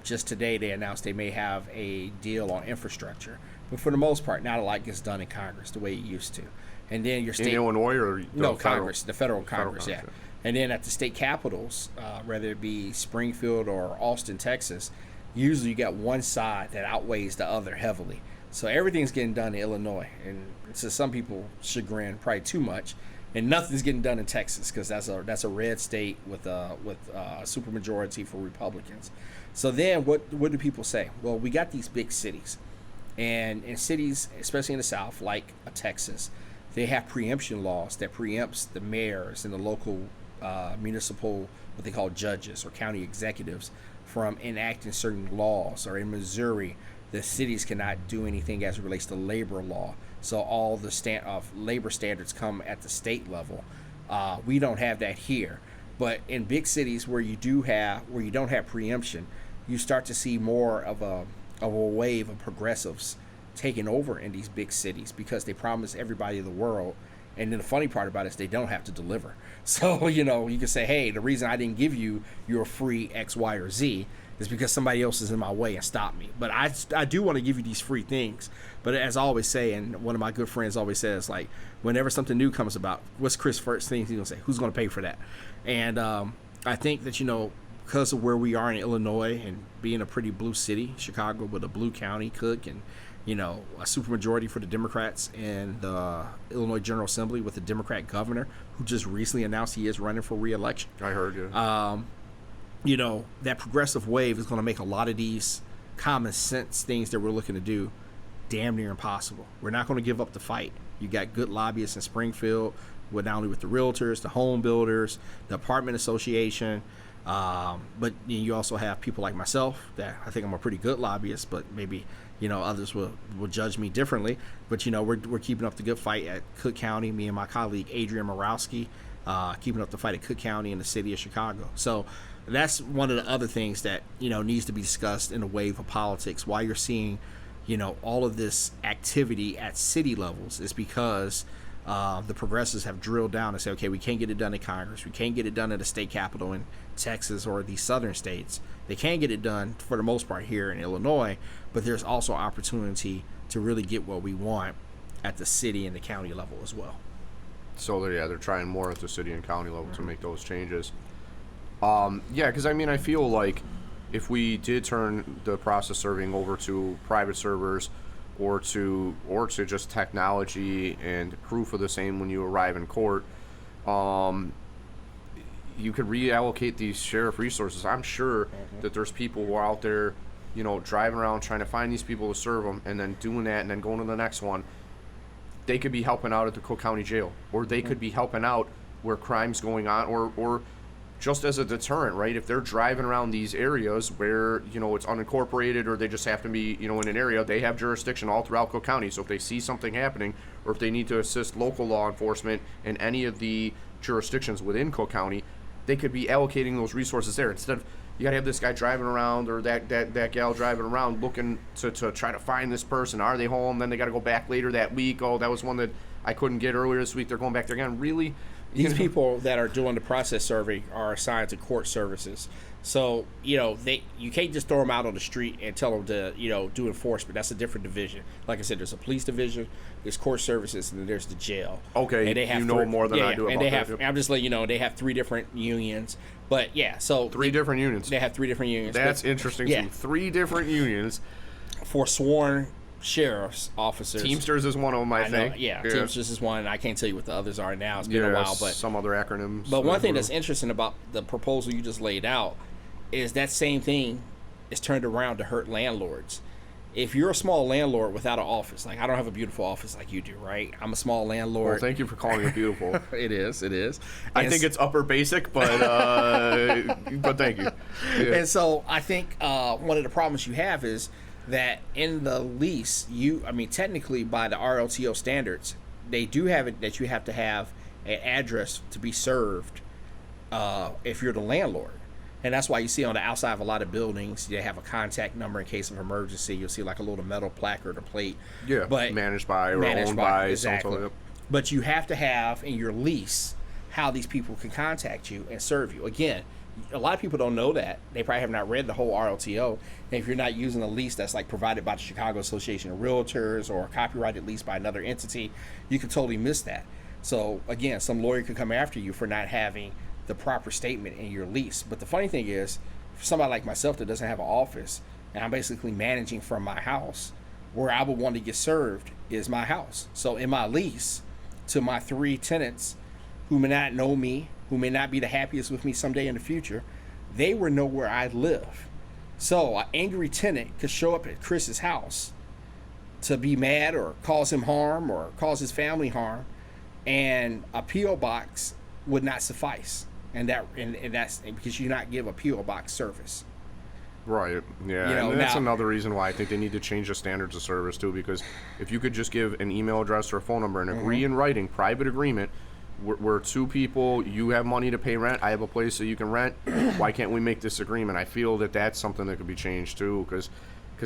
Just today they announced they may have a deal on infrastructure, but for the most part not a lot gets done in Congress the way it used to. And then your state, in Illinois, or no, Congress, the federal Congress, yeah. And then at the state capitals, whether it be Springfield or Austin, Texas, usually you got one side that outweighs the other heavily. So everything's getting done in Illinois, and to some people chagrin, probably too much, and nothing's getting done in Texas because that's a red state with a supermajority for Republicans. So then what do people say? Well, we got these big cities, and in cities, especially in the South, like Texas, they have preemption laws that preempts the mayors and the local municipal, what they call judges or county executives, from enacting certain laws. Or in Missouri, the cities cannot do anything as it relates to labor law. So all the labor standards come at the state level. We don't have that here. But in big cities where you don't have preemption, you start to see more of a wave of progressives taking over in these big cities because they promise everybody in the world. And then the funny part about it is they don't have to deliver. So, you know, you can say, hey, the reason I didn't give you your free X, Y, or Z is because somebody else is in my way and stopped me. But I do want to give you these free things. But as I always say, and one of my good friends always says, like, whenever something new comes about, what's Chris' first thing he's going to say? Who's going to pay for that? And I think that, you know, because of where we are in Illinois and being a pretty blue city, Chicago with a blue county, Cook, and, you know, a supermajority for the Democrats in the Illinois General Assembly with a Democrat governor who just recently announced he is running for re-election. I heard, yeah. You know, that progressive wave is going to make a lot of these common sense things that we're looking to do damn near impossible. We're not going to give up the fight. You got good lobbyists in Springfield, with not only with the realtors, the home builders, the apartment association, but you also have people like myself that I think I'm a pretty good lobbyist, but maybe, you know, others will judge me differently. But, you know, we're keeping up the good fight at Cook County, me and my colleague Adrian Morawski, keeping up the fight at Cook County in the city of Chicago. So that's one of the other things that, you know, needs to be discussed in the wave of politics. Why you're seeing, you know, all of this activity at city levels is because the progressives have drilled down and said, okay, we can't get it done in Congress. We can't get it done at the state capitol in Texas or these southern states. They can get it done for the most part here in Illinois, but there's also opportunity to really get what we want at the city and the county level as well. So they're trying more at the city and county level to make those changes. Yeah, because I mean, I feel like if we did turn the process serving over to private servers or to just technology and proof of the same when you arrive in court, you could reallocate these sheriff resources. I'm sure that there's people who are out there, you know, driving around trying to find these people to serve them, and then doing that and then going to the next one. They could be helping out at the Cook County Jail, or they could be helping out where crime's going on, or just as a deterrent, right? If they're driving around these areas where, you know, it's unincorporated or they just have to be, you know, in an area, they have jurisdiction all throughout Cook County. So if they see something happening, or if they need to assist local law enforcement in any of the jurisdictions within Cook County, they could be allocating those resources there instead of, you gotta have this guy driving around or that gal driving around looking to try to find this person. Are they home? Then they gotta go back later that week. Oh, that was one that I couldn't get earlier this week. They're going back there again. Really? These people that are doing the process serving are assigned to court services. So, you know, you can't just throw them out on the street and tell them to, you know, do enforcement. That's a different division. Like I said, there's a police division, there's court services, and then there's the jail. Okay, and they have you know more than I do about that. I'm just letting you know, they have 3 different unions. But, yeah, so... 3 different unions. They have 3 different unions. That's interesting, yeah. too. 3 different unions. For sworn sheriff's officers. Teamsters is one of them, I think. Yeah, Teamsters is one. I can't tell you what the others are now. It's been a while. But some other acronyms. But one thing that's interesting about the proposal you just laid out is that same thing is turned around to hurt landlords. If you're a small landlord without an office, like I don't have a beautiful office like you do, right? I'm a small landlord. Well, thank you for calling it beautiful. It is. I think it's upper basic, but thank you. Yeah. And so I think one of the problems you have is that in the lease, technically by the RLTO standards, they do have it that you have to have an address to be served if you're the landlord. And that's why you see on the outside of a lot of buildings, they have a contact number in case of emergency. You'll see like a little metal placard or plate. Yeah, but managed by or owned by. Exactly. Something. But you have to have in your lease how these people can contact you and serve you. Again, a lot of people don't know that. They probably have not read the whole RLTO. And if you're not using a lease that's like provided by the Chicago Association of Realtors or a copyrighted lease by another entity, you could totally miss that. So again, some lawyer could come after you for not having the proper statement in your lease. But the funny thing is, for somebody like myself that doesn't have an office, and I'm basically managing from my house, where I would want to get served is my house. So in my lease to my 3 tenants who may not know me, who may not be the happiest with me someday in the future, they would know where I live. So an angry tenant could show up at Chris's house to be mad or cause him harm or cause his family harm, and a P.O. box would not suffice. And that's because you not give a P.O. box service. Right. Yeah. You know, and that's another reason why I think they need to change the standards of service too. Because if you could just give an email address or a phone number and agree in writing, private agreement, we're 2 people. You have money to pay rent. I have a place that you can rent. Why can't we make this agreement? I feel that that's something that could be changed too. Because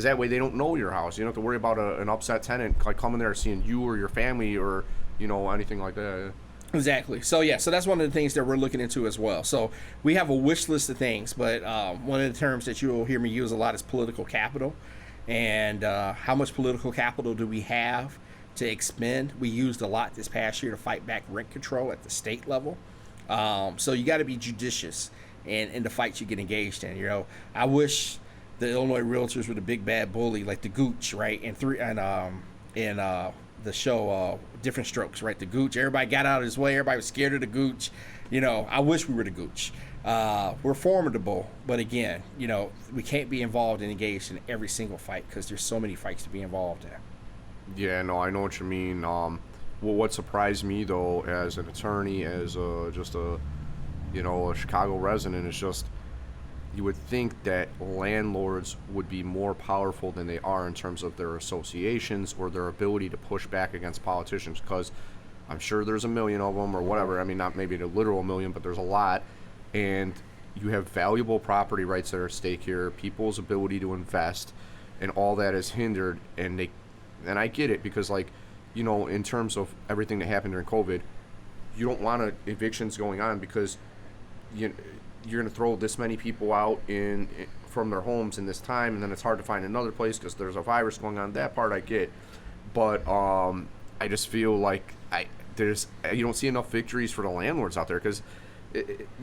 that way they don't know your house. You don't have to worry about an upset tenant like coming there seeing you or your family or anything like that. Exactly. So that's one of the things that we're looking into as well. So we have a wish list of things, but one of the terms that you will hear me use a lot is political capital. And how much political capital do we have to expend? We used a lot this past year to fight back rent control at the state level. So you got to be judicious in the fights you get engaged in. I wish the Illinois Realtors were the big bad bully like the Gooch, right? In the show Different Strokes, right? The Gooch. Everybody got out of his way. Everybody was scared of the Gooch. I wish we were the Gooch. We're formidable, but again, we can't be involved and engaged in every single fight because there's so many fights to be involved in. Yeah, no, I know what you mean. What surprised me though, as an attorney, as just a Chicago resident, is just you would think that landlords would be more powerful than they are in terms of their associations or their ability to push back against politicians, because I'm sure there's a million of them or whatever. I mean, not maybe a literal million, but there's a lot. And you have valuable property rights that are at stake here, people's ability to invest, and all that is hindered. And I get it, because in terms of everything that happened during COVID, you don't want evictions going on because you're going to throw this many people out from their homes in this time, and then it's hard to find another place because there's a virus going on. That part I get, but I just feel like you don't see enough victories for the landlords out there, because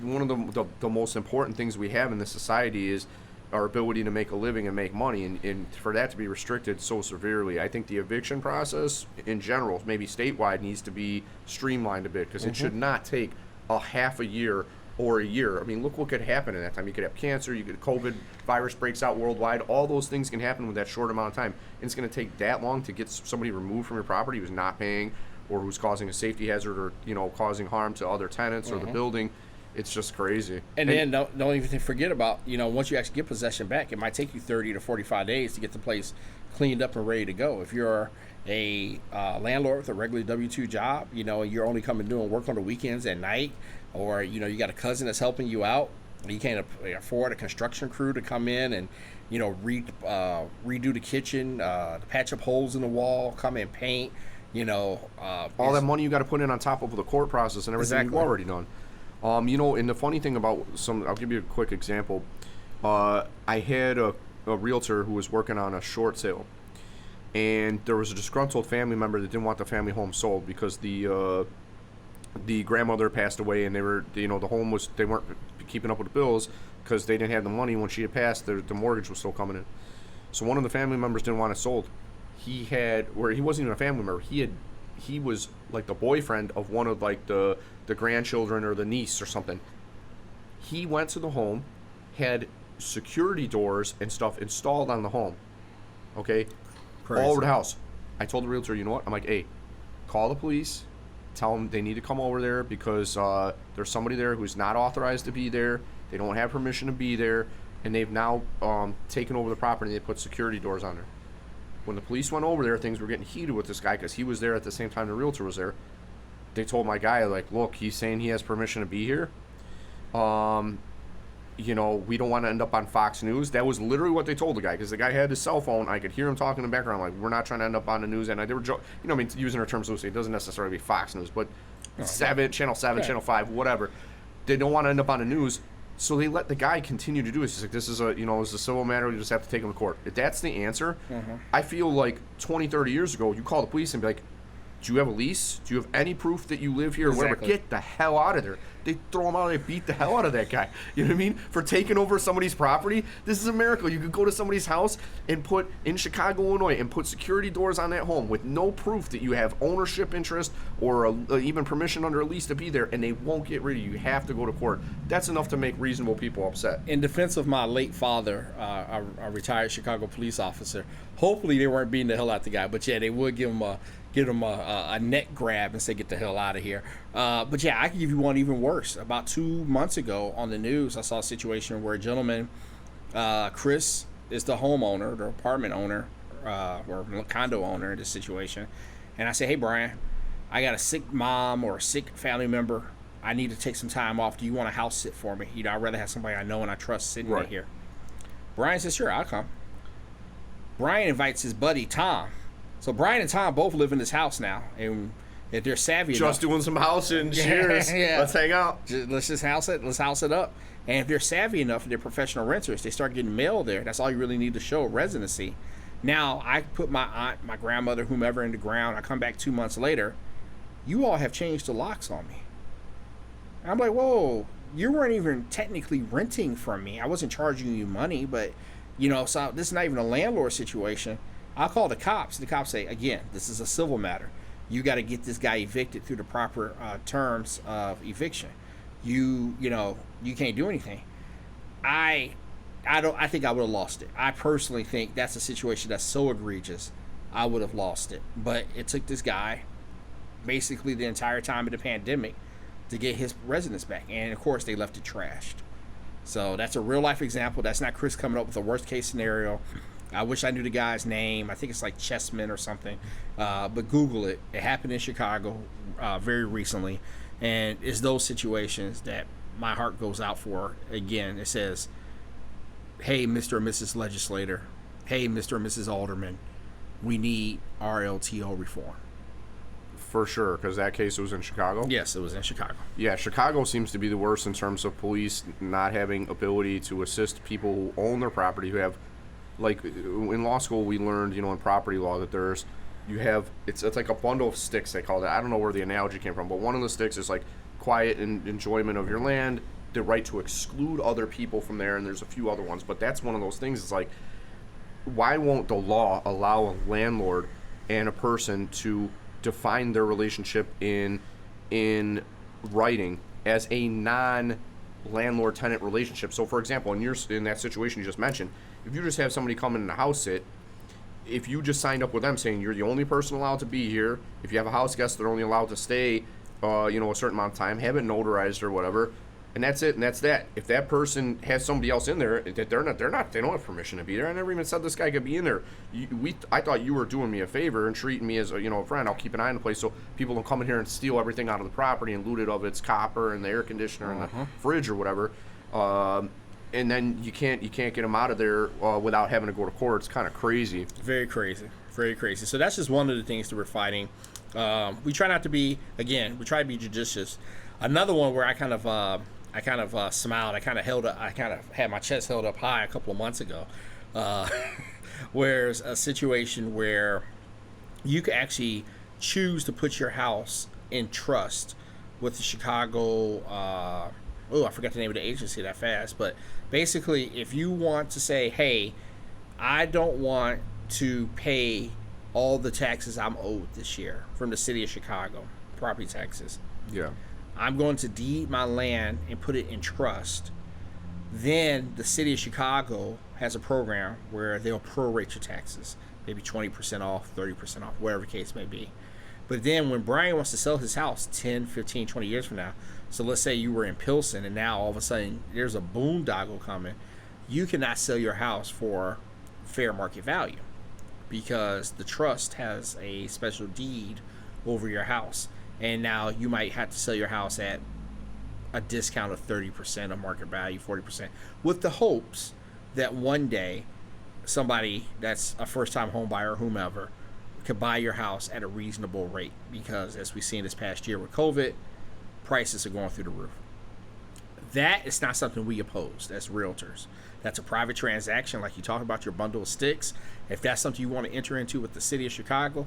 one of the most important things we have in this society is our ability to make a living and make money, and for that to be restricted so severely, I think the eviction process in general, maybe statewide, needs to be streamlined a bit, because it should not take a half a year or a year. I mean, look what could happen in that time. You could have cancer, COVID virus breaks out worldwide. All those things can happen with that short amount of time. And it's going to take that long to get somebody removed from your property who's not paying or who's causing a safety hazard or, causing harm to other tenants or the building. It's just crazy. And then don't even forget about, once you actually get possession back, it might take you 30 to 45 days to get the place cleaned up and ready to go. If you're a landlord with a regular W-2 job, you're only coming doing work on the weekends at night, or, you got a cousin that's helping you out, you can't afford a construction crew to come in and, redo the kitchen, patch up holes in the wall, come in, paint, all that money you got to put in on top of the court process and everything you've already done. And the funny thing about I'll give you a quick example. I had a realtor who was working on a short sale, and there was a disgruntled family member that didn't want the family home sold because the grandmother passed away, and the home they weren't keeping up with the bills because they didn't have the money. When she had passed, the mortgage was still coming in. So one of the family members didn't want it sold. He wasn't even a family member. He was like the boyfriend of one of like the grandchildren or the niece or something. He went to the home, had security doors and stuff installed on the home. Okay? Crazy. All over the house. I told the realtor, you know what? I'm like, hey, call the police, tell them they need to come over there because there's somebody there who's not authorized to be there. They don't have permission to be there, and they've now taken over the property. They put security doors on there. When the police went over there, things were getting heated with this guy because he was there at the same time the realtor was there. They told my guy, like, look, he's saying he has permission to be here. We don't want to end up on Fox News. That was literally what they told the guy because the guy had his cell phone. I could hear him talking in the background, like, we're not trying to end up on the news. And they were, using our terms loosely. It doesn't necessarily be Fox News, but Channel 7, okay. Channel 5, whatever. They don't want to end up on the news. So they let the guy continue to do this. He's like, this is a civil matter. You just have to take him to court. If that's the answer, I feel like 20, 30 years ago, you call the police and be like, do you have a lease? Do you have any proof that you live here or whatever? Get the hell out of there. They throw him out. They beat the hell out of that guy. You know what I mean? For taking over somebody's property. This is a miracle. You could go to somebody's house and put in Chicago, Illinois, and put security doors on that home with no proof that you have ownership interest or even permission under a lease to be there, and they won't get rid of you. You have to go to court. That's enough to make reasonable people upset. In defense of my late father, a retired Chicago police officer, hopefully they weren't beating the hell out of the guy, but yeah, they would give him a neck grab and say, get the hell out of here. But yeah, I can give you one even worse. About 2 months ago on the news, I saw a situation where a gentleman, Chris is the homeowner, the apartment owner, or condo owner in this situation. And I said, hey, Brian, I got a sick mom or a sick family member. I need to take some time off. Do you want a house sit for me? I'd rather have somebody I know and I trust sitting right here. Brian says, sure, I'll come. Brian invites his buddy, Tom. So Brian and Tom both live in this house now, and if they're savvy enough, doing some housing, cheers, let's hang out. Let's house it up. And if they're savvy enough, they're professional renters, they start getting mail there. That's all you really need to show residency. Now, I put my aunt, my grandmother, whomever in the ground. I come back 2 months later. You all have changed the locks on me. And I'm like, whoa, you weren't even technically renting from me. I wasn't charging you money, but, so this is not even a landlord situation. I'll call the cops. The cops say, again, this is a civil matter. You got to get this guy evicted through the proper terms of eviction. You can't do anything. I think I would have lost it. I personally think that's a situation that's so egregious, I would have lost it. But it took this guy basically the entire time of the pandemic to get his residence back. And of course, they left it trashed. So that's a real life example. That's not Chris coming up with a worst case scenario. I wish I knew the guy's name. I think it's like Chessman or something. But Google it. It happened in Chicago very recently. And it's those situations that my heart goes out for. Again, it says, hey, Mr. and Mrs. Legislator. Hey, Mr. and Mrs. Alderman. We need RLTO reform. For sure, because that case was in Chicago? Yes, it was in Chicago. Yeah, Chicago seems to be the worst in terms of police not having ability to assist people who own their property, who have, like, in law school we learned, in property law that it's like a bundle of sticks, they call it. I don't know where the analogy came from, but one of the sticks is like quiet and enjoyment of your land, the right to exclude other people from there, and there's a few other ones, but that's one of those things. It's like, why won't the law allow a landlord and a person to define their relationship in writing as a non-landlord-tenant relationship? So, for example, in that situation you just mentioned, if you just have somebody come in the house sit, if you just signed up with them saying you're the only person allowed to be here, if you have a house guest, they're only allowed to stay, a certain amount of time, have it notarized or whatever, And that's it, and that's that. If that person has somebody else in there, that they don't have permission to be there. I never even said this guy could be in there. I thought you were doing me a favor and treating me as a friend. I'll keep an eye on the place so people don't come in here and steal everything out of the property and loot it of its copper and the air conditioner and the fridge or whatever. And then you can't get them out of there without having to go to court. It's kind of crazy. Very crazy, very crazy. So that's just one of the things that we're fighting. We try not to be, again, we try to be judicious. Another one where I kind of smiled. I kind of had my chest held up high a couple of months ago. Where's a situation where you can actually choose to put your house in trust with the Chicago. I forgot the name of the agency that fast. But basically, if you want to say, hey, I don't want to pay all the taxes I'm owed this year from the city of Chicago, property taxes. Yeah. I'm going to deed my land and put it in trust. Then the city of Chicago has a program where they'll prorate your taxes, maybe 20% off, 30% off, whatever the case may be. But then when Brian wants to sell his house 10, 15, 20 years from now, so let's say you were in Pilsen and now all of a sudden there's a boondoggle coming, you cannot sell your house for fair market value because the trust has a special deed over your house. And now you might have to sell your house at a discount of 30% of market value, 40%, with the hopes that one day somebody that's a first-time home buyer or whomever could buy your house at a reasonable rate. Because as we've seen this past year with COVID, prices are going through the roof. That is not something we oppose as realtors. That's a private transaction, like you talk about your bundle of sticks. If that's something you want to enter into with the city of Chicago,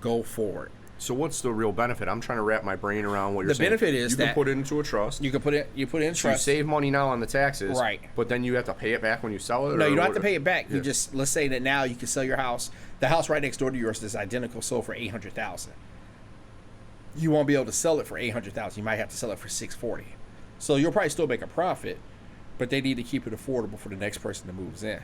go for it. So what's the real benefit? I'm trying to wrap my brain around what you're saying. The benefit is that you can put it into a trust. You put it in So trust. you save money now on the taxes, right? But then you have to pay it back when you sell it. No, or you don't have what? to pay it back. Yeah. You just, let's say that now you can sell your house. The house right next door to yours is identical, sold for $800,000. You won't be able to sell it for $800,000. You might have to sell it for $640,000. So you'll probably still make a profit, but they need to keep it affordable for the next person that moves in.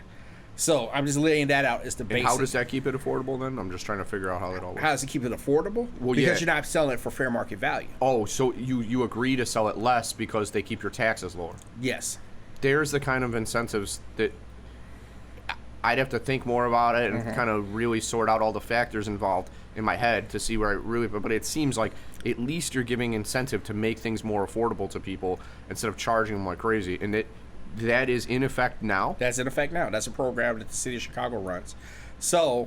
So I'm just laying that out as the basic. And how does that keep it affordable then? I'm just trying to figure out how that all works. How does it keep it affordable? Well, because yeah. you're not selling it for fair market value. Oh, so you agree to sell it less because they keep your taxes lower. Yes. There's the kind of incentives that I'd have to think more about it and kind of really sort out all the factors involved in my head to see where I really, but it seems like at least you're giving incentive to make things more affordable to people instead of charging them like crazy. And that is in effect now? That's in effect now. That's a program that the city of Chicago runs. So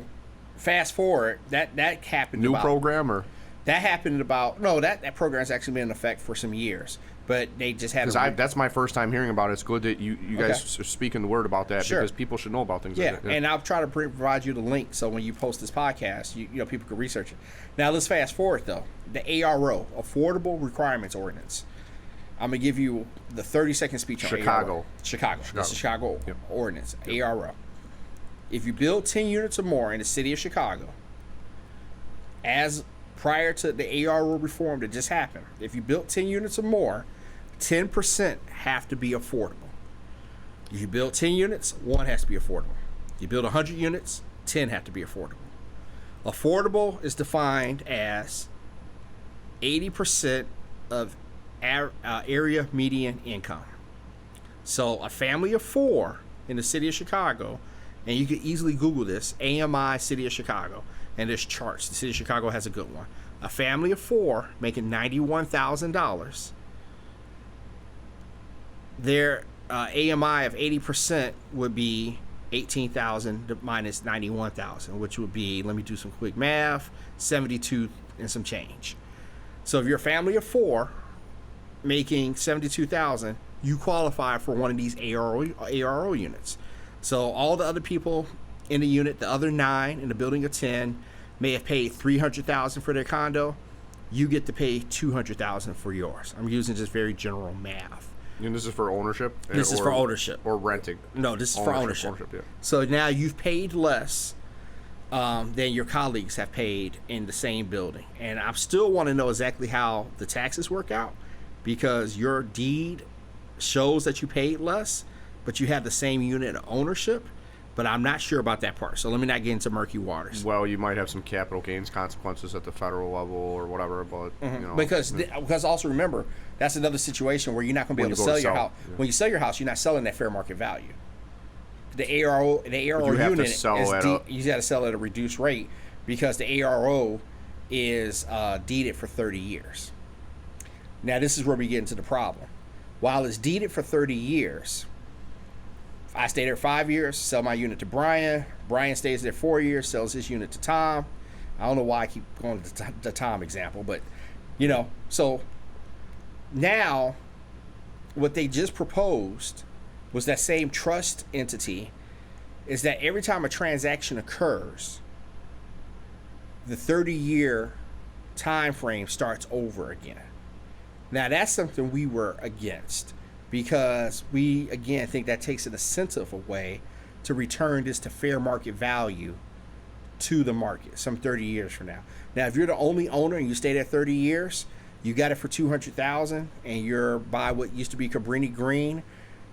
fast forward, that happened. New program or? That happened about, no, that program's actually been in effect for some years. But they just had that's my first time hearing about it. It's good that you guys are speaking the word about that because people should know about things like that. Yeah, and I'll try to provide you the link so when you post this podcast, you know people can research it. Now let's fast forward though. The ARO, Affordable Requirements Ordinance. I'm gonna give you the 30-second speech on Chicago. Chicago. That's the Chicago Ordinance. ARO. If you build 10 units or more in the city of Chicago, as prior to the ARO reform that just happened, if you built 10 units or more, 10% have to be affordable. If you build 10 units, 1 has to be affordable. You build 100 units, 10 have to be affordable. Affordable is defined as 80% of area median income. So a family of 4 in the city of Chicago, and you can easily Google this, AMI City of Chicago, and there's charts. The city of Chicago has a good one. A family of 4 making $91,000. Their AMI of 80% would be 18,000 minus 91,000, which would be, let me do some quick math, 72 and some change. So if you're a family of 4 making 72,000, you qualify for one of these ARO units. So all the other people in the unit, the other 9 in the building of 10, may have paid $300,000 for their condo. You get to pay $200,000 for yours. I'm using just very general math. And this is for ownership? This is for ownership. Or renting? No, this is for ownership. Yeah. So now you've paid less than your colleagues have paid in the same building. And I still want to know exactly how the taxes work out, because your deed shows that you paid less, but you have the same unit of ownership. but I'm not sure about that part. So let me not get into murky waters. Well, you might have some capital gains consequences at the federal level or whatever, but Because also remember, that's another situation where you're not going to be able to sell your house. Yeah. When you sell your house, you're not selling at fair market value. The ARO unit is you got to sell at a reduced rate because the ARO is deeded for 30 years. Now this is where we get into the problem. While it's deeded for 30 years, I stay there 5 years, sell my unit to Brian. Brian stays there 4 years, sells his unit to Tom. I don't know why I keep going to the Tom example, but so now what they just proposed was that same trust entity is that every time a transaction occurs, the 30-year time frame starts over again. Now that's something we were against because we, again, think that takes an incentive away to return this to fair market value to the market some 30 years from now. Now, if you're the only owner and you stay there 30 years, you got it for $200,000 and you're by what used to be Cabrini Green,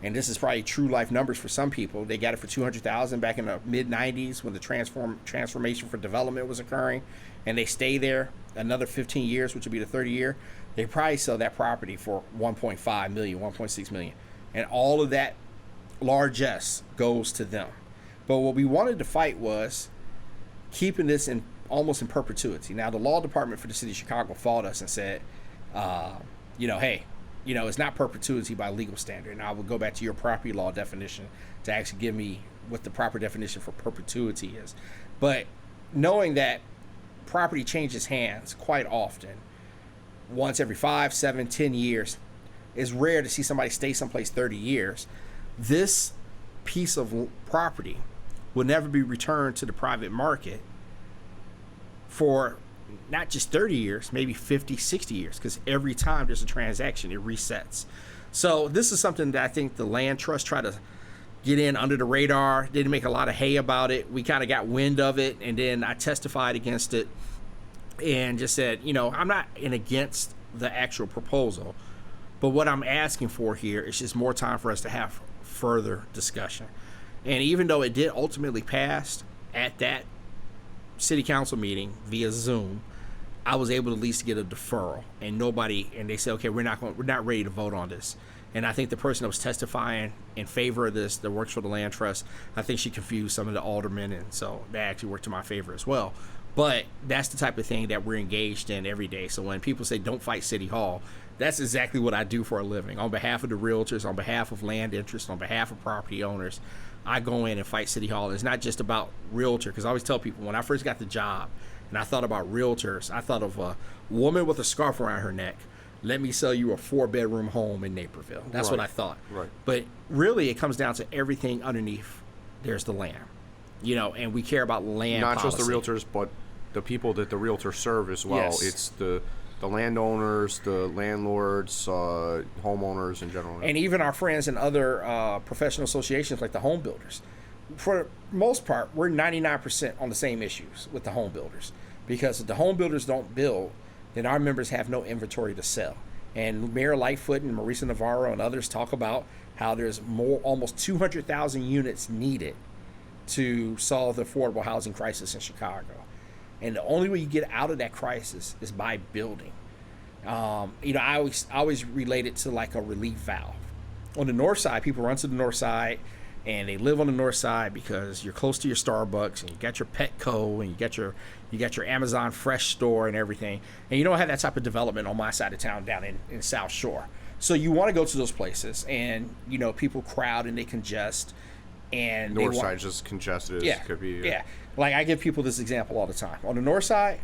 and this is probably true life numbers for some people. They got it for $200,000 back in the mid 90s when the transformation for development was occurring, and they stay there another 15 years, which would be the 30-year. They probably sell that property for $1.5 million, $1.6 million, and all of that largesse goes to them. But what we wanted to fight was keeping this in almost in perpetuity. Now, the law department for the city of Chicago fought us and said, hey, it's not perpetuity by legal standard. And I would go back to your property law definition to actually give me what the proper definition for perpetuity is. But knowing that property changes hands quite often, once every 5, 7, 10 years, it's rare to see somebody stay someplace 30 years. This piece of property will never be returned to the private market for not just 30 years, maybe 50, 60 years, because every time there's a transaction, it resets. So this is something that I think the land trust tried to get in under the radar. They didn't make a lot of hay about it. We kind of got wind of it, and then I testified against it and just said, I'm not against the actual proposal, but what I'm asking for here is just more time for us to have further discussion. And even though it did ultimately pass at that city council meeting via Zoom, I was able to at least get a deferral, and they said, okay, we're not ready to vote on this. And I think the person that was testifying in favor of this that works for the land trust, I think she confused some of the aldermen, and so that actually worked to my favor as well. But that's the type of thing that we're engaged in every day. So when people say don't fight City Hall, that's exactly what I do for a living. On behalf of the realtors, on behalf of land interests, on behalf of property owners, I go in and fight City Hall. It's not just about realtor, because I always tell people when I first got the job and I thought about realtors, I thought of a woman with a scarf around her neck. Let me sell you a 4-bedroom home in Naperville. That's what I thought. Right. But really, it comes down to everything underneath. There's the land, and we care about land. Not policy. Just the realtors, but the people that the realtors serve as well. Yes. It's the landowners, the landlords, homeowners in general. And even our friends in other professional associations like the home builders. For the most part, we're 99% on the same issues with the home builders. Because if the home builders don't build, then our members have no inventory to sell. And Mayor Lightfoot and Marisa Navarro and others talk about how there's almost 200,000 units needed to solve the affordable housing crisis in Chicago. And the only way you get out of that crisis is by building. I always relate it to like a relief valve. On the north side, people run to the north side and they live on the north side because you're close to your Starbucks and you got your Petco and you got your Amazon Fresh store and everything. And you don't have that type of development on my side of town down in South Shore. So you want to go to those places, and people crowd and they congest. And north side just congested. Yeah, could be. Yeah. Like I give people this example all the time. On the north side,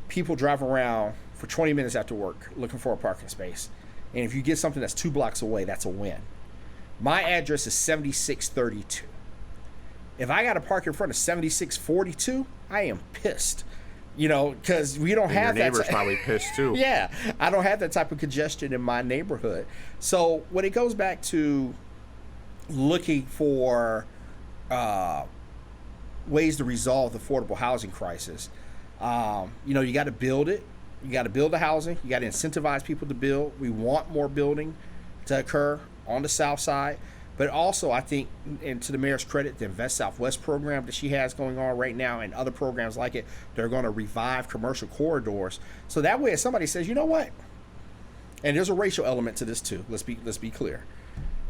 people drive around for 20 minutes after work looking for a parking space. And if you get something that's 2 blocks away, that's a win. My address is 7632. If I got to park in front of 7642, I am pissed. Because we don't have that. Your neighbor's probably pissed too. Yeah. I don't have that type of congestion in my neighborhood. So when it goes back to looking for ways to resolve the affordable housing crisis, you got to build it. You got to build the housing. You got to incentivize people to build. We want more building to occur on the south side, But also, I think, and to the mayor's credit, the Invest Southwest program that she has going on right now and other programs like it, they're going to revive commercial corridors. So that way, if somebody says, you know what, and there's a racial element to this too. Let's be clear.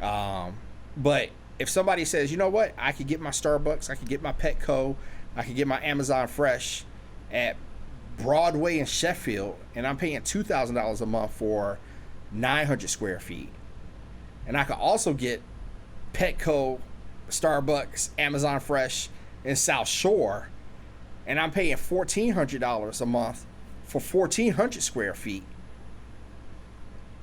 But if somebody says, you know what, I could get my Starbucks, I could get my Petco, I could get my Amazon Fresh at Broadway and Sheffield, and I'm paying $2,000 a month for 900 square feet. And I could also get Petco, Starbucks, Amazon Fresh in South Shore, and I'm paying $1,400 a month for 1,400 square feet.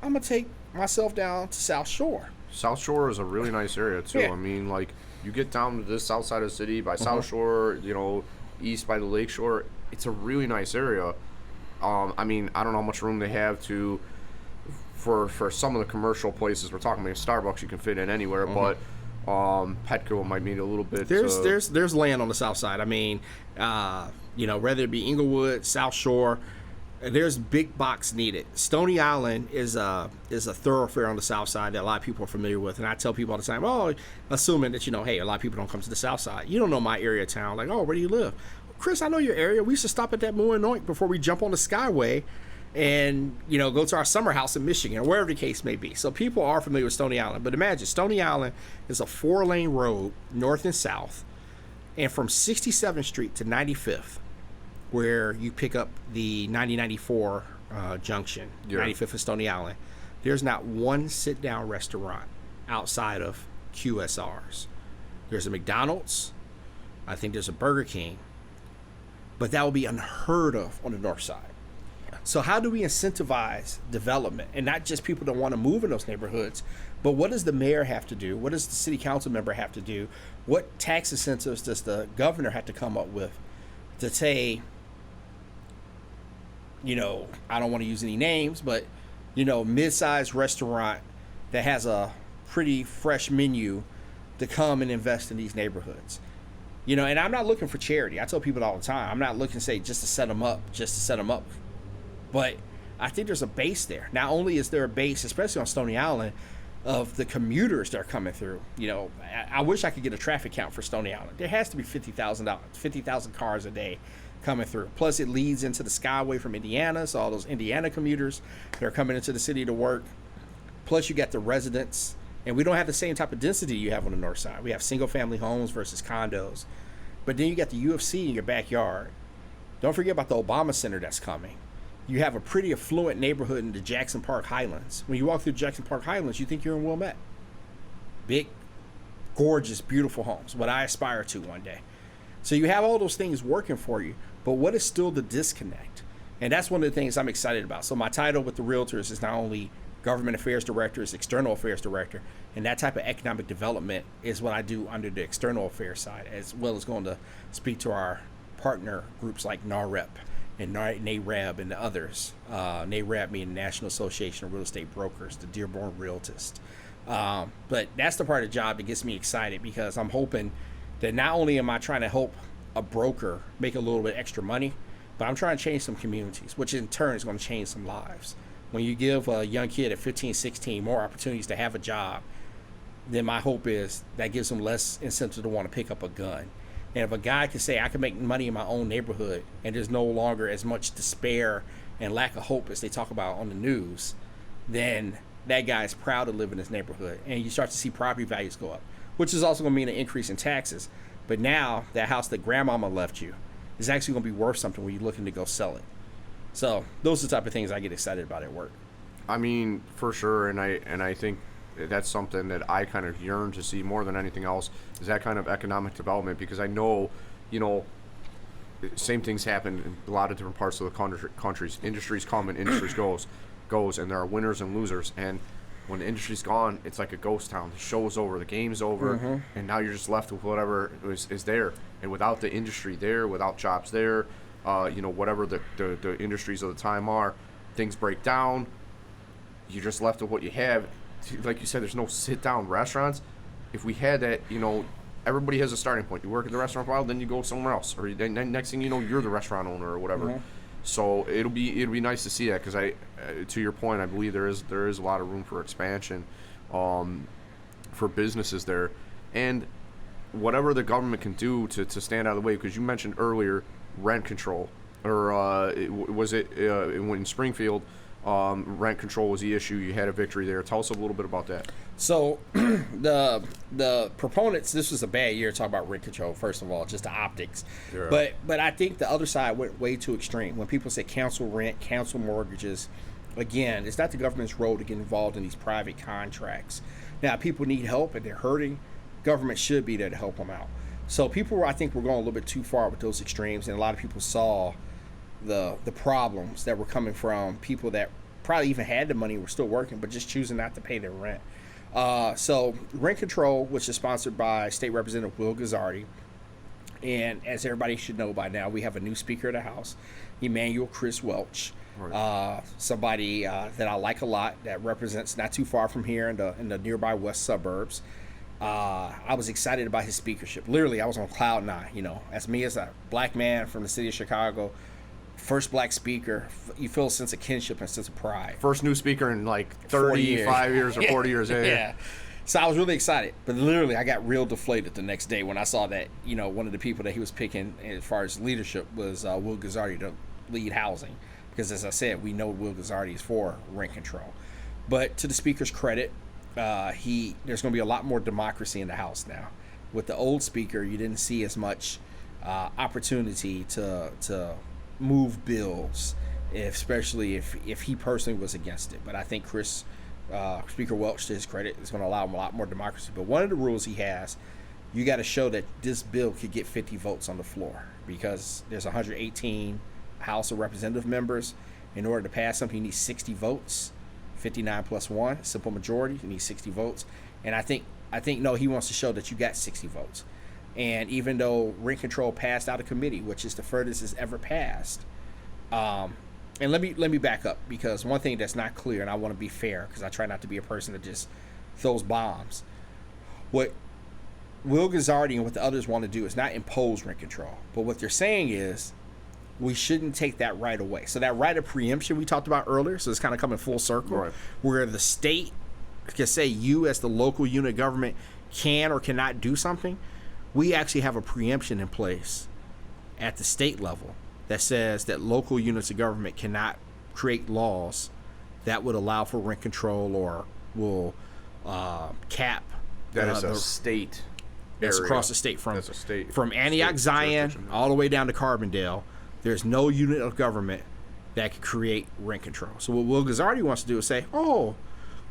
I'm going to take myself down to South Shore. South Shore is a really nice area, too. Yeah. I mean, like, you get down to this south side of the city by South Shore, you know, east by the Lake Shore. It's a really nice area. I mean, I don't know how much room they have for some of the commercial places we're talking about. Starbucks you can fit in anywhere, but Petco might need a little bit. There's land on the south side. I mean, you know, whether it be Inglewood, South Shore, there's big box needed. Stony Island is a thoroughfare on the south side that a lot of people are familiar with, and I tell people all the time, oh, assuming that, you know, hey, a lot of people don't come to the south side. You don't know my area of town. Like, oh, where do you live? Chris, I know your area. We used to stop at that Moon and Oink before we jump on the Skyway and, you know, go to our summer house in Michigan or wherever the case may be. So people are familiar with Stony Island. But imagine, Stony Island is a 4-lane road, north and south, and from 67th Street to 95th, where you pick up the 9094 junction, 95th and Stony Island, there's not one sit-down restaurant outside of QSRs. There's a McDonald's. I think there's a Burger King. But that would be unheard of on the north side. So how do we incentivize development? And not just people that want to move in those neighborhoods, but what does the mayor have to do? What does the city council member have to do? What tax incentives does the governor have to come up with to say, you know, I don't want to use any names, but, you know, mid-sized restaurant that has a pretty fresh menu to come and invest in these neighborhoods? You know, and I'm not looking for charity. I tell people all the time, I'm not looking to say just to set them up. But I think there's a base there. Not only is there a base, especially on Stony Island, of the commuters that are coming through. You know, I wish I could get a traffic count for Stony Island. There has to be 50,000 cars a day coming through. Plus, it leads into the Skyway from Indiana, so all those Indiana commuters that are coming into the city to work. Plus, you got the residents. And we don't have the same type of density you have on the north side. We have single-family homes versus condos. But then you got the UFC in your backyard. Don't forget about the Obama Center that's coming. You have a pretty affluent neighborhood in the Jackson Park Highlands. When you walk through Jackson Park Highlands, you think you're in Wilmette. Big, gorgeous, beautiful homes. What I aspire to one day. So you have all those things working for you. But what is still the disconnect? And that's one of the things I'm excited about. So my title with the Realtors is not only Government Affairs Director, is External Affairs Director, and that type of economic development is what I do under the External Affairs side, as well as going to speak to our partner groups like NAREP and NAREB and the others. NAREB being the National Association of Real Estate Brokers, the Dearborn Realtist. But that's the part of the job that gets me excited, because I'm hoping that not only am I trying to help a broker make a little bit extra money, but I'm trying to change some communities, which in turn is going to change some lives. When you give a young kid at 15, 16 more opportunities to have a job, then my hope is that gives them less incentive to want to pick up a gun. And if a guy can say, I can make money in my own neighborhood, and there's no longer as much despair and lack of hope as they talk about on the news, then that guy is proud to live in his neighborhood. And you start to see property values go up, which is also going to mean an increase in taxes. But now that house that grandmama left you is actually going to be worth something when you're looking to go sell it. So those are the type of things I get excited about at work. I mean, for sure, and I think that's something that I kind of yearn to see more than anything else, is that kind of economic development, because I know, you know, same things happen in a lot of different parts of the countries. Industries come and industries goes, and there are winners and losers. And when the industry's gone, it's like a ghost town. The show's over, the game's over, and now you're just left with whatever is there. And without the industry there, without jobs there, you know, whatever the industries of the time are, things break down. You're just left with what you have. Like you said, there's no sit-down restaurants. If we had that, you know, everybody has a starting point. You work at the restaurant for a while, then you go somewhere else, or then next thing you know, you're the restaurant owner or whatever. So it'll be nice to see that, because to your point, I believe there is a lot of room for expansion. for businesses there, and whatever the government can do to stand out of the way, because you mentioned earlier rent control, or was it in Springfield, rent control was the issue. You had a victory there. Tell us a little bit about that. So the proponents, this was a bad year to talk about rent control, first of all, just the optics. Yeah. But I think the other side went way too extreme. When people say cancel rent, cancel mortgages, again, it's not the government's role to get involved in these private contracts. Now, people need help and they're hurting. Government should be there to help them out. So people, I think, were going a little bit too far with those extremes, and a lot of people saw the problems that were coming from people that probably even had the money, were still working, but just choosing not to pay their rent. So rent control, which is sponsored by State Representative Will Guzzardi, and as everybody should know by now, we have a new Speaker of the House, Emmanuel Chris Welch. Right. Somebody that I like a lot, that represents not too far from here in the nearby west suburbs. I was excited about his speakership. Literally, I was on cloud nine. As me, as a black man from the city of Chicago, first black speaker, you feel a sense of kinship and a sense of pride. First new speaker in like 35 years or 40 years. Yeah. So I was really excited, but literally I got real deflated the next day when I saw that, one of the people that he was picking as far as leadership was Will Guzzardi to lead housing. Because as I said, we know Will Guzzardi is for rent control. But to the speaker's credit, there's going to be a lot more democracy in the House now. With the old speaker, you didn't see as much opportunity to move bills, especially if he personally was against it. But I think Speaker Welch, to his credit, is going to allow him a lot more democracy. But one of the rules he has, you got to show that this bill could get 50 votes on the floor, because there's 118 House of Representative members. In order to pass something, you need 60 votes. 59 plus 1, simple majority. You need 60 votes. And I think no, he wants to show that you got 60 votes. And even though rent control passed out of committee, which is the furthest it's ever passed, and let me back up, because one thing that's not clear, and I want to be fair, because I try not to be a person that just throws bombs. What Will Guzzardi and what the others want to do is not impose rent control, but what they're saying is we shouldn't take that right away. So that right of preemption we talked about earlier, so it's kind of coming full circle, right, where the state can say you as the local unit of government can or cannot do something. We actually have a preemption in place at the state level that says that local units of government cannot create laws that would allow for rent control or will cap. That is a state That's area. Across the state, from Antioch, state Zion, all the way down to Carbondale. There's no unit of government that could create rent control. So what Will Guzzardi wants to do is say,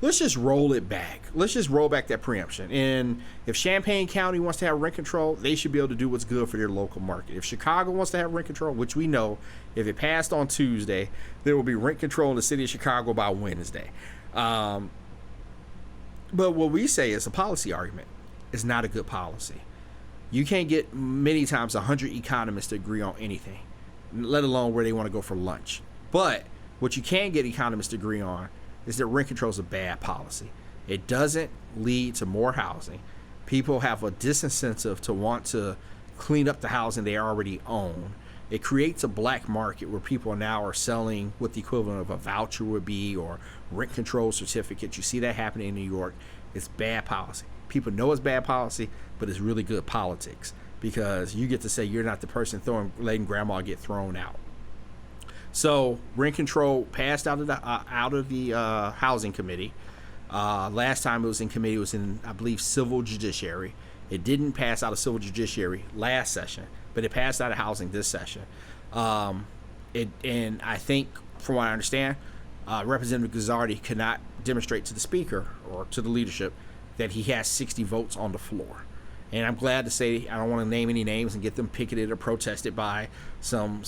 let's just roll it back. Let's just roll back that preemption. And if Champaign County wants to have rent control, they should be able to do what's good for their local market. If Chicago wants to have rent control, which we know, if it passed on Tuesday, there will be rent control in the city of Chicago by Wednesday. But what we say is a policy argument. It's not a good policy. You can't get many times 100 economists to agree on anything, let alone where they want to go for lunch. But what you can get economists to agree on is that rent control is a bad policy. It doesn't lead to more housing. People have a disincentive to want to clean up the housing they already own. It creates a black market where people now are selling what the equivalent of a voucher would be, or rent control certificate. You see that happening in New York. It's bad policy. People know it's bad policy, but it's really good politics, because you get to say you're not the person letting grandma get thrown out. So rent control passed out of the housing committee. Last time it was in committee, it was in, I believe, civil judiciary. It didn't pass out of civil judiciary last session, but it passed out of housing this session. And I think, from what I understand, Representative Guzzardi cannot demonstrate to the speaker or to the leadership that he has 60 votes on the floor. And I'm glad to say, I don't want to name any names and get them picketed or protested by some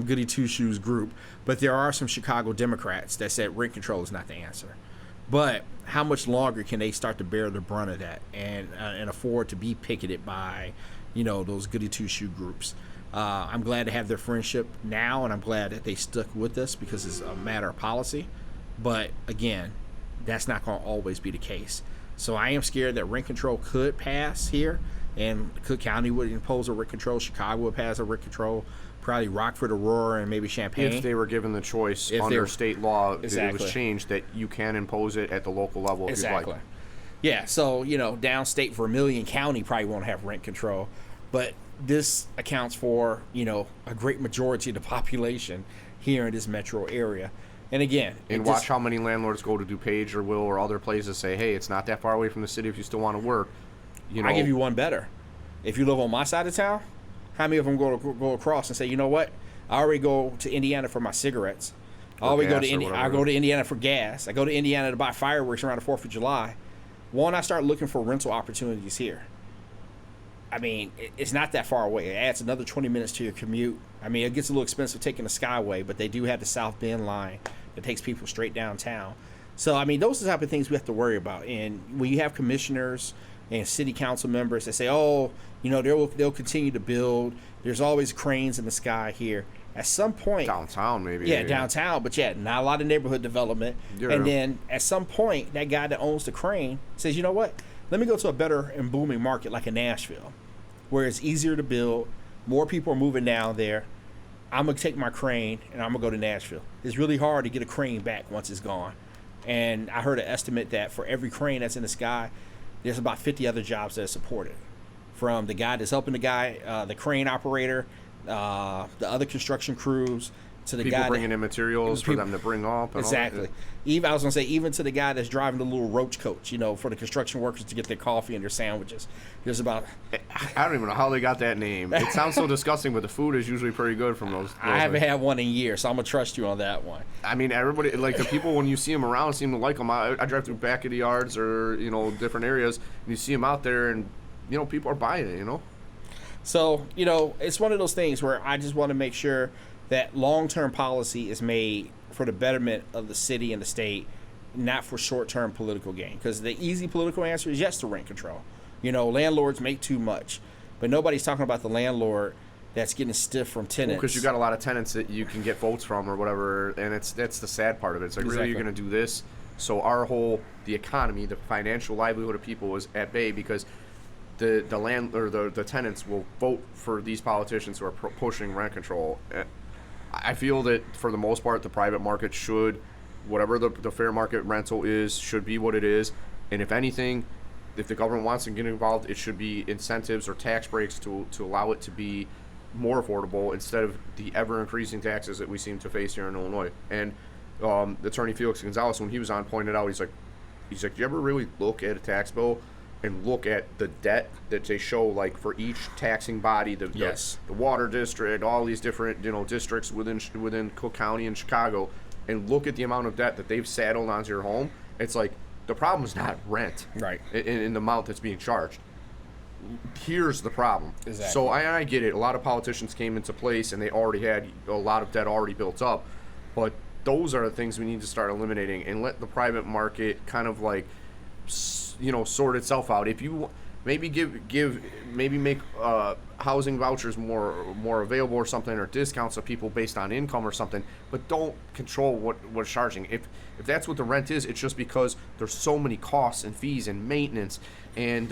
goody two-shoes group, but there are some Chicago Democrats that said rent control is not the answer. But how much longer can they start to bear the brunt of that and afford to be picketed by, those goody two-shoe groups? I'm glad to have their friendship now, and I'm glad that they stuck with us, because it's a matter of policy. But again, that's not going to always be the case. So I am scared that rent control could pass here, and Cook County would impose a rent control. Chicago would pass a rent control. Probably Rockford, Aurora, and maybe Champaign. If they were given the choice under state law, exactly, it was changed that you can impose it at the local level if you'd like. Yeah, so, downstate Vermilion County probably won't have rent control, but this accounts for, a great majority of the population here in this metro area. And again, and watch how many landlords go to DuPage or Will or other places say, hey, it's not that far away from the city if you still want to work. I give you one better. If you live on my side of town, how many of them go across and say, you know what? I already go to Indiana for my cigarettes. I go to Indiana for gas. I go to Indiana to buy fireworks around the 4th of July. Why not start looking for rental opportunities here? I mean, it's not that far away. It adds another 20 minutes to your commute. I mean, it gets a little expensive taking the Skyway, but they do have the South Bend line that takes people straight downtown. So, I mean, those are the type of things we have to worry about. And when you have commissioners and city council members that say, they'll continue to build. There's always cranes in the sky here. At some point... Downtown, maybe. Yeah, downtown. But, not a lot of neighborhood development. Yeah. And then at some point, that guy that owns the crane says, you know what? Let me go to a better and booming market like in Nashville, where it's easier to build. More people are moving down there. I'm going to take my crane, and I'm going to go to Nashville. It's really hard to get a crane back once it's gone. And I heard an estimate that for every crane that's in the sky, there's about 50 other jobs that are supported. From the guy that's helping the crane operator, the other construction crews, to the people guy bringing in materials for them to bring up. And exactly. I was going to say, even to the guy that's driving the little roach coach, for the construction workers to get their coffee and their sandwiches. There's about... I don't even know how they got that name. It sounds so disgusting, but the food is usually pretty good from those I haven't had one in years, so I'm going to trust you on that one. I mean, everybody, like the people, when you see them around, seem to like them. I drive through back of the yards or, different areas, and you see them out there, and, people are buying it, So, it's one of those things where I just want to make sure that long-term policy is made for the betterment of the city and the state, not for short-term political gain. Because the easy political answer is yes to rent control. Landlords make too much. But nobody's talking about the landlord that's getting stiff from tenants. Because you got a lot of tenants that you can get votes from or whatever, and that's the sad part of it. It's like, really, you're going to do this? So the economy, the financial livelihood of people is at bay because the tenants will vote for these politicians who are pushing rent control. I feel that for the most part, the private market should, whatever the fair market rental is, should be what it is. And if anything, if the government wants to get involved, it should be incentives or tax breaks to allow it to be more affordable instead of the ever-increasing taxes that we seem to face here in Illinois. And Attorney Felix Gonzalez, when he was on, pointed out, he's like, do you ever really look at a tax bill and look at the debt that they show, like for each taxing body, the water district, all these different districts within Cook County and Chicago, and look at the amount of debt that they've saddled onto your home? It's like the problem is not rent, right? In the amount that's being charged. Here's the problem. Exactly. So I get it. A lot of politicians came into place and they already had a lot of debt already built up, but those are the things we need to start eliminating and let the private market kind of like sort itself out. If you maybe make housing vouchers more available or something, or discounts to people based on income or something, but don't control what's charging. If that's what the rent is, it's just because there's so many costs and fees and maintenance and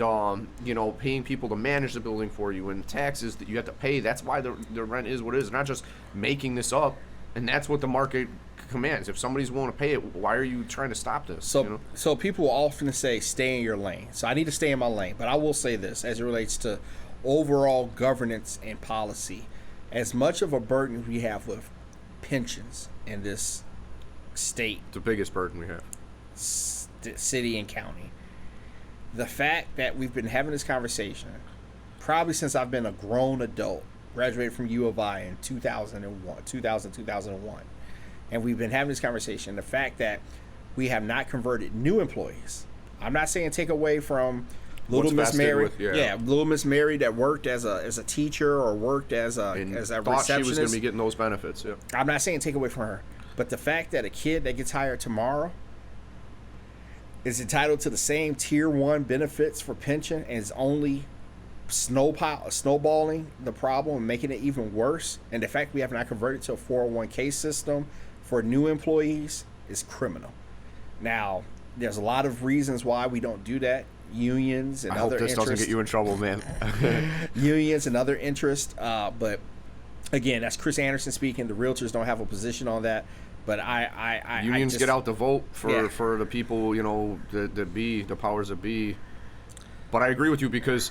paying people to manage the building for you and taxes that you have to pay. That's why the rent is what it is. They're not just making this up, and that's what the market commands. If somebody's willing to pay it, why are you trying to stop this? So people will often say, stay in your lane. So I need to stay in my lane. But I will say this, as it relates to overall governance and policy, as much of a burden we have with pensions in this state, the biggest burden we have, city and county, the fact that we've been having this conversation probably since I've been a grown adult, graduated from U of I in 2001. And we've been having this conversation. The fact that we have not converted new employees. I'm not saying take away from Little Miss Mary. Little Miss Mary that worked as a teacher or worked as a receptionist. She was going to be getting those benefits. Yeah. I'm not saying take away from her, but the fact that a kid that gets hired tomorrow is entitled to the same tier 1 benefits for pension and is only snowballing the problem and making it even worse, and the fact we have not converted to a 401k system for new employees is criminal. Now, there's a lot of reasons why we don't do that. Unions and other interests. I hope this doesn't get you in trouble, man. Unions and other interests. But again, that's Chris Anderson speaking. The realtors don't have a position on that. But I unions just get out the vote for Yeah. for the people, the powers that be. But I agree with you because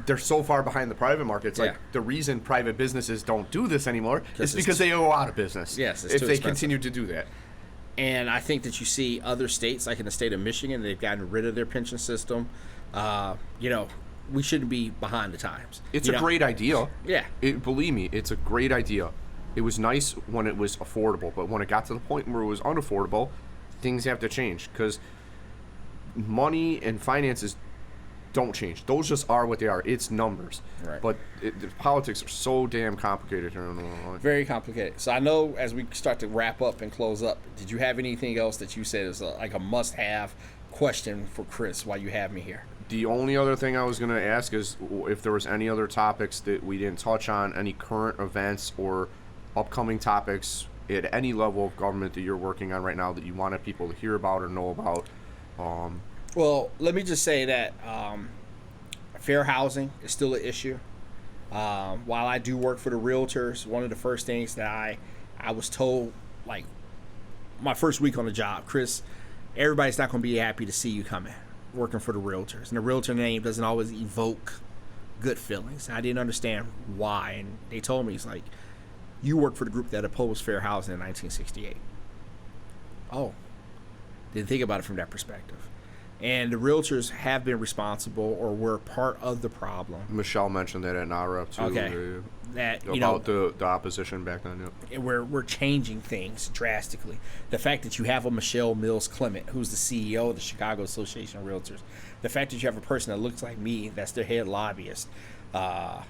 they're so far behind the private market. It's like Yeah. the reason private businesses don't do this anymore is because they go out of business. Yes, it's if too they expensive. continue to do that. And I think that you see other states, like in the state of Michigan, they've gotten rid of their pension system. We shouldn't be behind the times. It's a great idea. Yeah. Believe me, it's a great idea. It was nice when it was affordable, but when it got to the point where it was unaffordable, things have to change because money and finances don't change. Those just are what they are. It's numbers. Right. But the politics are so damn complicated here in Illinois. Very complicated. So I know as we start to wrap up and close up, did you have anything else that you said is like a must-have question for Chris while you have me here? The only other thing I was going to ask is if there was any other topics that we didn't touch on, any current events or upcoming topics at any level of government that you're working on right now that you wanted people to hear about or know about. Well, let me just say that fair housing is still an issue. While I do work for the realtors, one of the first things that I was told, like my first week on the job, Chris, everybody's not going to be happy to see you coming working for the realtors. And the realtor name doesn't always evoke good feelings. I didn't understand why. And they told me, it's like, you work for the group that opposed fair housing in 1968. Oh, didn't think about it from that perspective. And the realtors have been responsible or were part of the problem. Michelle mentioned that at NARA too. Okay. That, about the opposition back then. Yeah. We're changing things drastically. The fact that you have a Michelle Mills Clement, who's the CEO of the Chicago Association of Realtors, the fact that you have a person that looks like me, that's their head lobbyist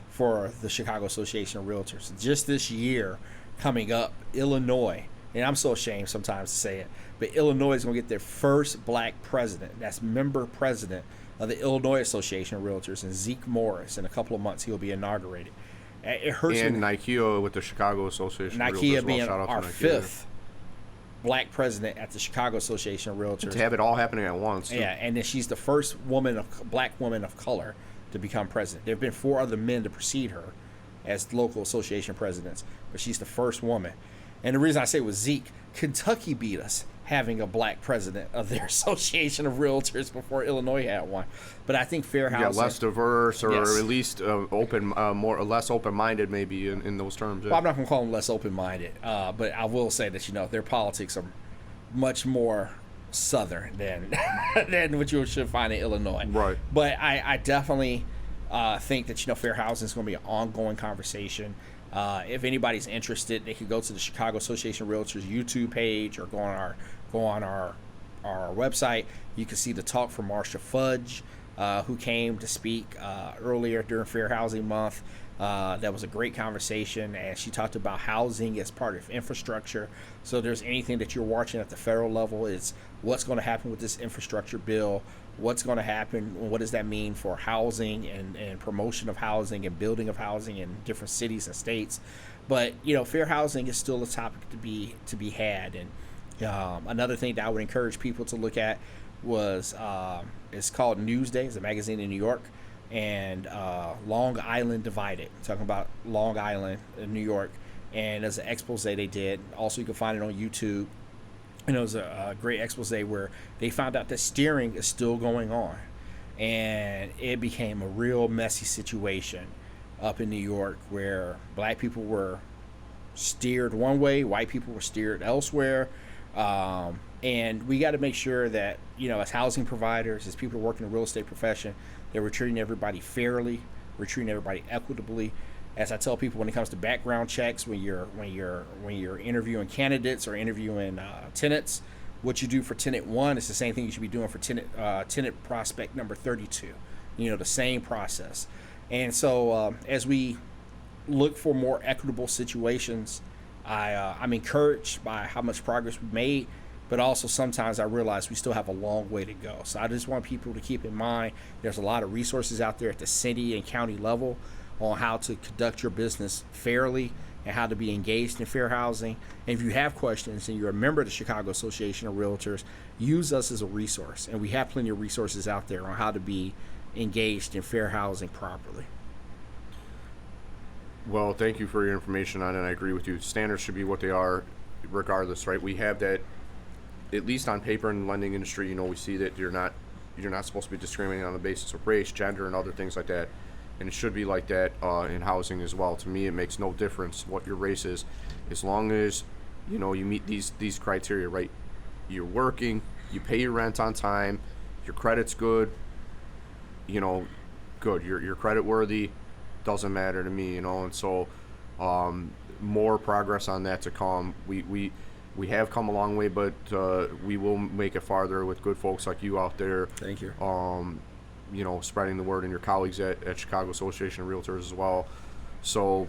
for the Chicago Association of Realtors. Just this year coming up, Illinois, and I'm so ashamed sometimes to say it, but Illinois is going to get their first black president. That's member president of the Illinois Association of Realtors, and Zeke Morris. In a couple of months, he'll be inaugurated. It hurts. And me. Nikea with the Chicago Association of Realtors. Nikea being shout out our to Nikea. fifth black president at the Chicago Association of Realtors. To have it all happening at once. Too. Yeah, and then she's the first black woman of color to become president. There have been 4 other men to precede her as local association presidents, but she's the first woman. And the reason I say it was Zeke, Kentucky beat us having a black president of their Association of Realtors before Illinois had one. But I think fair housing, less diverse, or Yes. at least less open-minded, maybe in those terms. Well, I'm not going to call them less open-minded, but I will say that their politics are much more southern than than what you should find in Illinois. Right. But I definitely think that fair housing is going to be an ongoing conversation. If anybody's interested, they could go to the Chicago Association of Realtors YouTube page or go on our website. You can see the talk from Marcia Fudge, who came to speak earlier during Fair Housing Month. That was a great conversation, and she talked about housing as part of infrastructure. So if there's anything that you're watching at the federal level, it's what's going to happen with this infrastructure bill, what's going to happen, what does that mean for housing and promotion of housing and building of housing in different cities and states. But fair housing is still a topic to be had. And another thing that I would encourage people to look at was it's called Newsday. It's a magazine in New York, and Long Island Divided, talking about Long Island in New York. And there's an expose they did. Also, you can find it on YouTube. And it was a great expose where they found out that steering is still going on. And it became a real messy situation up in New York where black people were steered one way, white people were steered elsewhere. And we got to make sure that, as housing providers, as people working in the real estate profession, that we're treating everybody fairly, we're treating everybody equitably. As I tell people, when it comes to background checks, when you're interviewing candidates or interviewing tenants, what you do for tenant 1 is the same thing you should be doing for tenant prospect number 32. The same process. And so as we look for more equitable situations, I'm encouraged by how much progress we've made, but also sometimes I realize we still have a long way to go. So I just want people to keep in mind there's a lot of resources out there at the city and county level on how to conduct your business fairly and how to be engaged in fair housing. And if you have questions and you're a member of the Chicago Association of Realtors, use us as a resource. And we have plenty of resources out there on how to be engaged in fair housing properly. Well, thank you for your information on it. I agree with you. Standards should be what they are. regardless, right? We have that, at least on paper in the lending industry, you know, we see that you're not supposed to be discriminating on the basis of race, gender, and other things like that. And it should be like that in housing as well. To me, it makes no difference what your race is, as long as, you know, you meet these criteria, right? You're working, you pay your rent on time, your credit's good, you know, good. You're credit worthy, doesn't matter to me, you know. And so more progress on that to come. We have come a long way, but we will make it farther with good folks like you out there. Thank you. You know, spreading the word, and your colleagues at Chicago Association of Realtors as well. So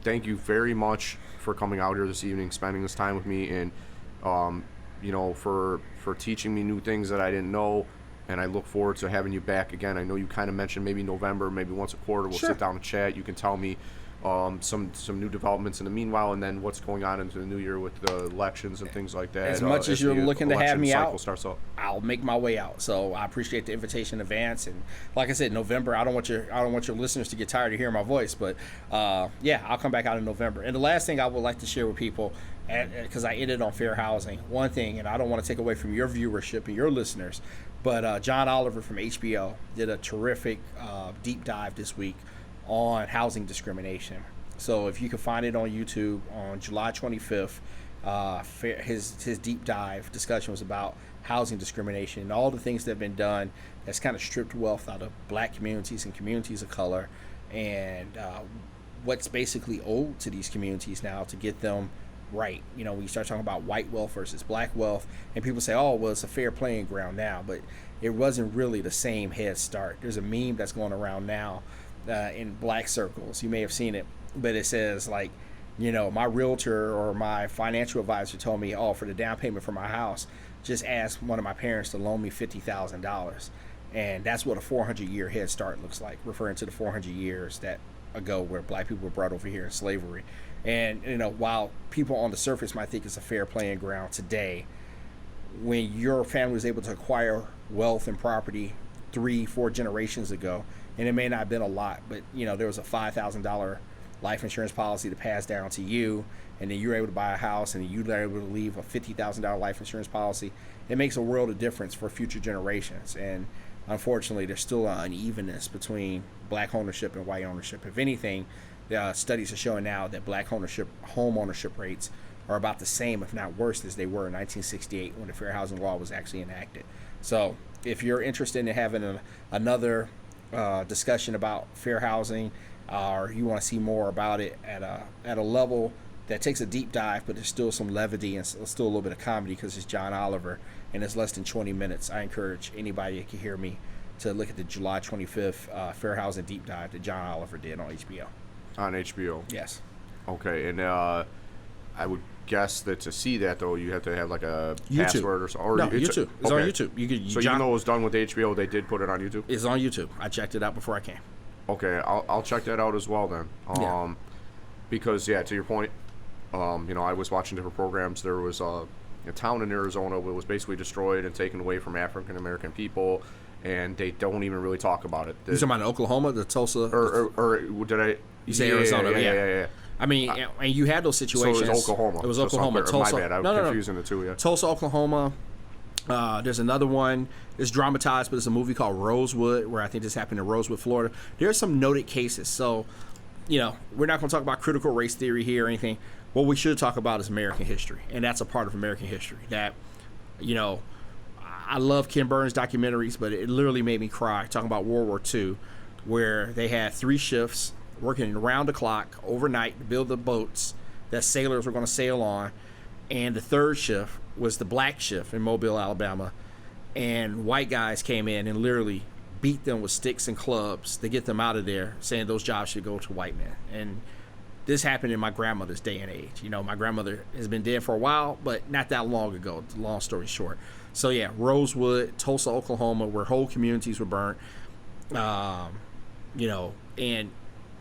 thank you very much for coming out here this evening, spending this time with me, and you know, for teaching me new things that I didn't know. And I look forward to having you back again. I know you kind of mentioned maybe November, maybe once a quarter, we'll Sure. sit down and chat. You can tell me some new developments in the meanwhile, and then what's going on into the new year with the elections and things like that. As much as you're the looking to have election me cycle out, starts up. I'll make my way out. So I appreciate the invitation in advance. And like I said, November, I don't want your listeners to get tired of hearing my voice, but yeah, I'll come back out in November. And the last thing I would like to share with people, because I ended on fair housing, one thing, and I don't want to take away from your viewership and your listeners, but John Oliver from HBO did a terrific deep dive this week on housing discrimination. So if you can find it on YouTube on July 25th, his deep dive discussion was about housing discrimination and all the things that have been done that's kind of stripped wealth out of black communities and communities of color, and what's basically owed to these communities now to get them right. You know, when you start talking about white wealth versus black wealth, and people say, oh, well, it's a fair playing ground now, but it wasn't really the same head start. There's a meme that's going around now in black circles. You may have seen it, but it says, like, you know, my realtor or my financial advisor told me, oh, for the down payment for my house, just ask one of my parents to loan me $50,000. And that's what a 400-year head start looks like, referring to the 400 years that ago where black people were brought over here in slavery. And, you know, while people on the surface might think it's a fair playing ground today, when your family was able to acquire wealth and property 3-4 generations ago, and it may not have been a lot, but, you know, there was a $5,000 life insurance policy to pass down to you, and then you're able to buy a house, and you were able to leave a $50,000 life insurance policy. It makes a world of difference for future generations. And unfortunately, there's still an unevenness between black ownership and white ownership. If anything, studies are showing now that black home ownership rates are about the same, if not worse, as they were in 1968 when the Fair Housing Law was actually enacted. So if you're interested in having another discussion about fair housing, or you want to see more about it at a level that takes a deep dive, but there's still some levity and still a little bit of comedy because it's John Oliver and it's less than 20 minutes, I encourage anybody that can hear me to look at the July 25th fair housing deep dive that John Oliver did on HBO. On HBO? Yes. Okay, and I would guess that to see that, though, you have to have like a YouTube. Password or something. No, YouTube. It's okay. on YouTube. So even though it was done with HBO, they did put it on YouTube? It's on YouTube. I checked it out before I came. Okay, I'll check that out as well then. Yeah. Because, yeah, to your point, you know, I was watching different programs. There was a town in Arizona that was basically destroyed and taken away from African-American people, and they don't even really talk about it. You talking about Oklahoma, the Tulsa? Or did I... You say Arizona, yeah. I mean, and you had those situations. So it was Oklahoma. It was Oklahoma. Tulsa. My bad, I was confusing the two, yeah. Tulsa, Oklahoma. There's another one. It's dramatized, but it's a movie called Rosewood, where I think this happened in Rosewood, Florida. There's some noted cases. So, you know, we're not going to talk about critical race theory here or anything. What we should talk about is American history, and that's a part of American history that, you know, I love Ken Burns documentaries, but it literally made me cry talking about World War II, where they had 3 shifts working around the clock overnight to build the boats that sailors were going to sail on, and the 3rd shift was the black shift in Mobile, Alabama, and white guys came in and literally beat them with sticks and clubs to get them out of there, saying those jobs should go to white men. And this happened in my grandmother's day and age. You know, my grandmother has been dead for a while, but not that long ago, long story short. So yeah, Rosewood, Tulsa, Oklahoma, where whole communities were burnt, you know, and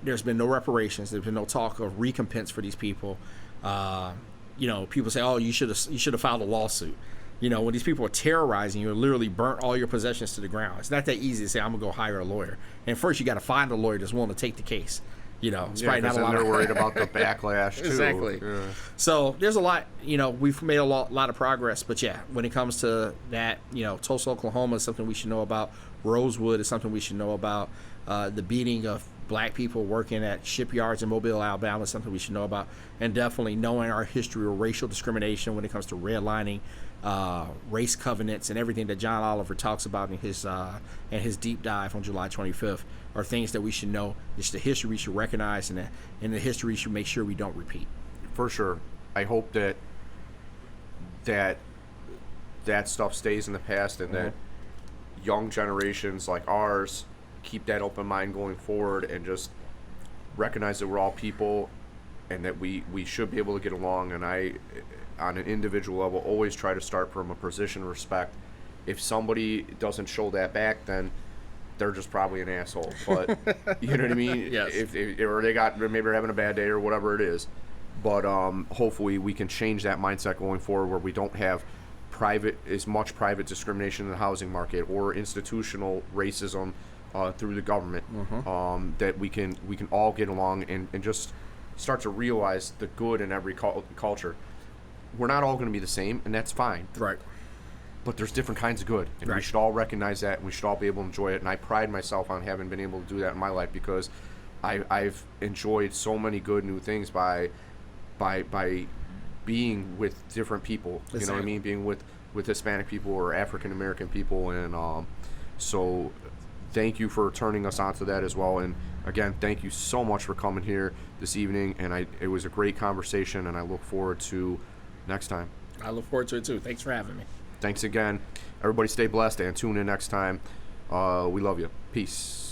there's been no reparations. There's been no talk of recompense for these people. You know, people say, oh, you should have filed a lawsuit. You know, when these people are terrorizing you, literally burnt all your possessions to the ground. It's not that easy to say, I'm going to go hire a lawyer. And first, you got to find a lawyer that's willing to take the case. It's Yeah, probably not a lot. they're worried about the backlash too. Exactly. Yeah. So there's a lot. We've made a lot of progress. But yeah, when it comes to that, Tulsa, Oklahoma is something we should know about. Rosewood is something we should know about. The beating of black people working at shipyards in Mobile, Alabama is something we should know about. And definitely knowing our history of racial discrimination when it comes to redlining, race covenants, and everything that John Oliver talks about in his deep dive on July 25th are things that we should know. It's the history we should recognize, and the history we should make sure we don't repeat. For sure. I hope that stuff stays in the past, and that young generations like ours keep that open mind going forward, and just recognize that we're all people, and that we should be able to get along. And I, on an individual level, always try to start from a position of respect. If somebody doesn't show that back, then they're just probably an asshole. But you know what I mean? Yes. If or maybe they're having a bad day or whatever it is. But hopefully we can change that mindset going forward, where we don't have as much private discrimination in the housing market or institutional racism through the government. That we can all get along and just start to realize the good in every culture. We're not all going to be the same, and that's fine. Right. But there's different kinds of good, and we should all recognize that, and we should all be able to enjoy it. And I pride myself on having been able to do that in my life, because I've enjoyed so many good new things by being with different people. You know what I mean? Being with Hispanic people or African American people, and so thank you for turning us on to that as well. And again, thank you so much for coming here this evening. And it was a great conversation, and I look forward to next time. I look forward to it too. Thanks for having me. Thanks again. Everybody stay blessed and tune in next time. We love you. Peace.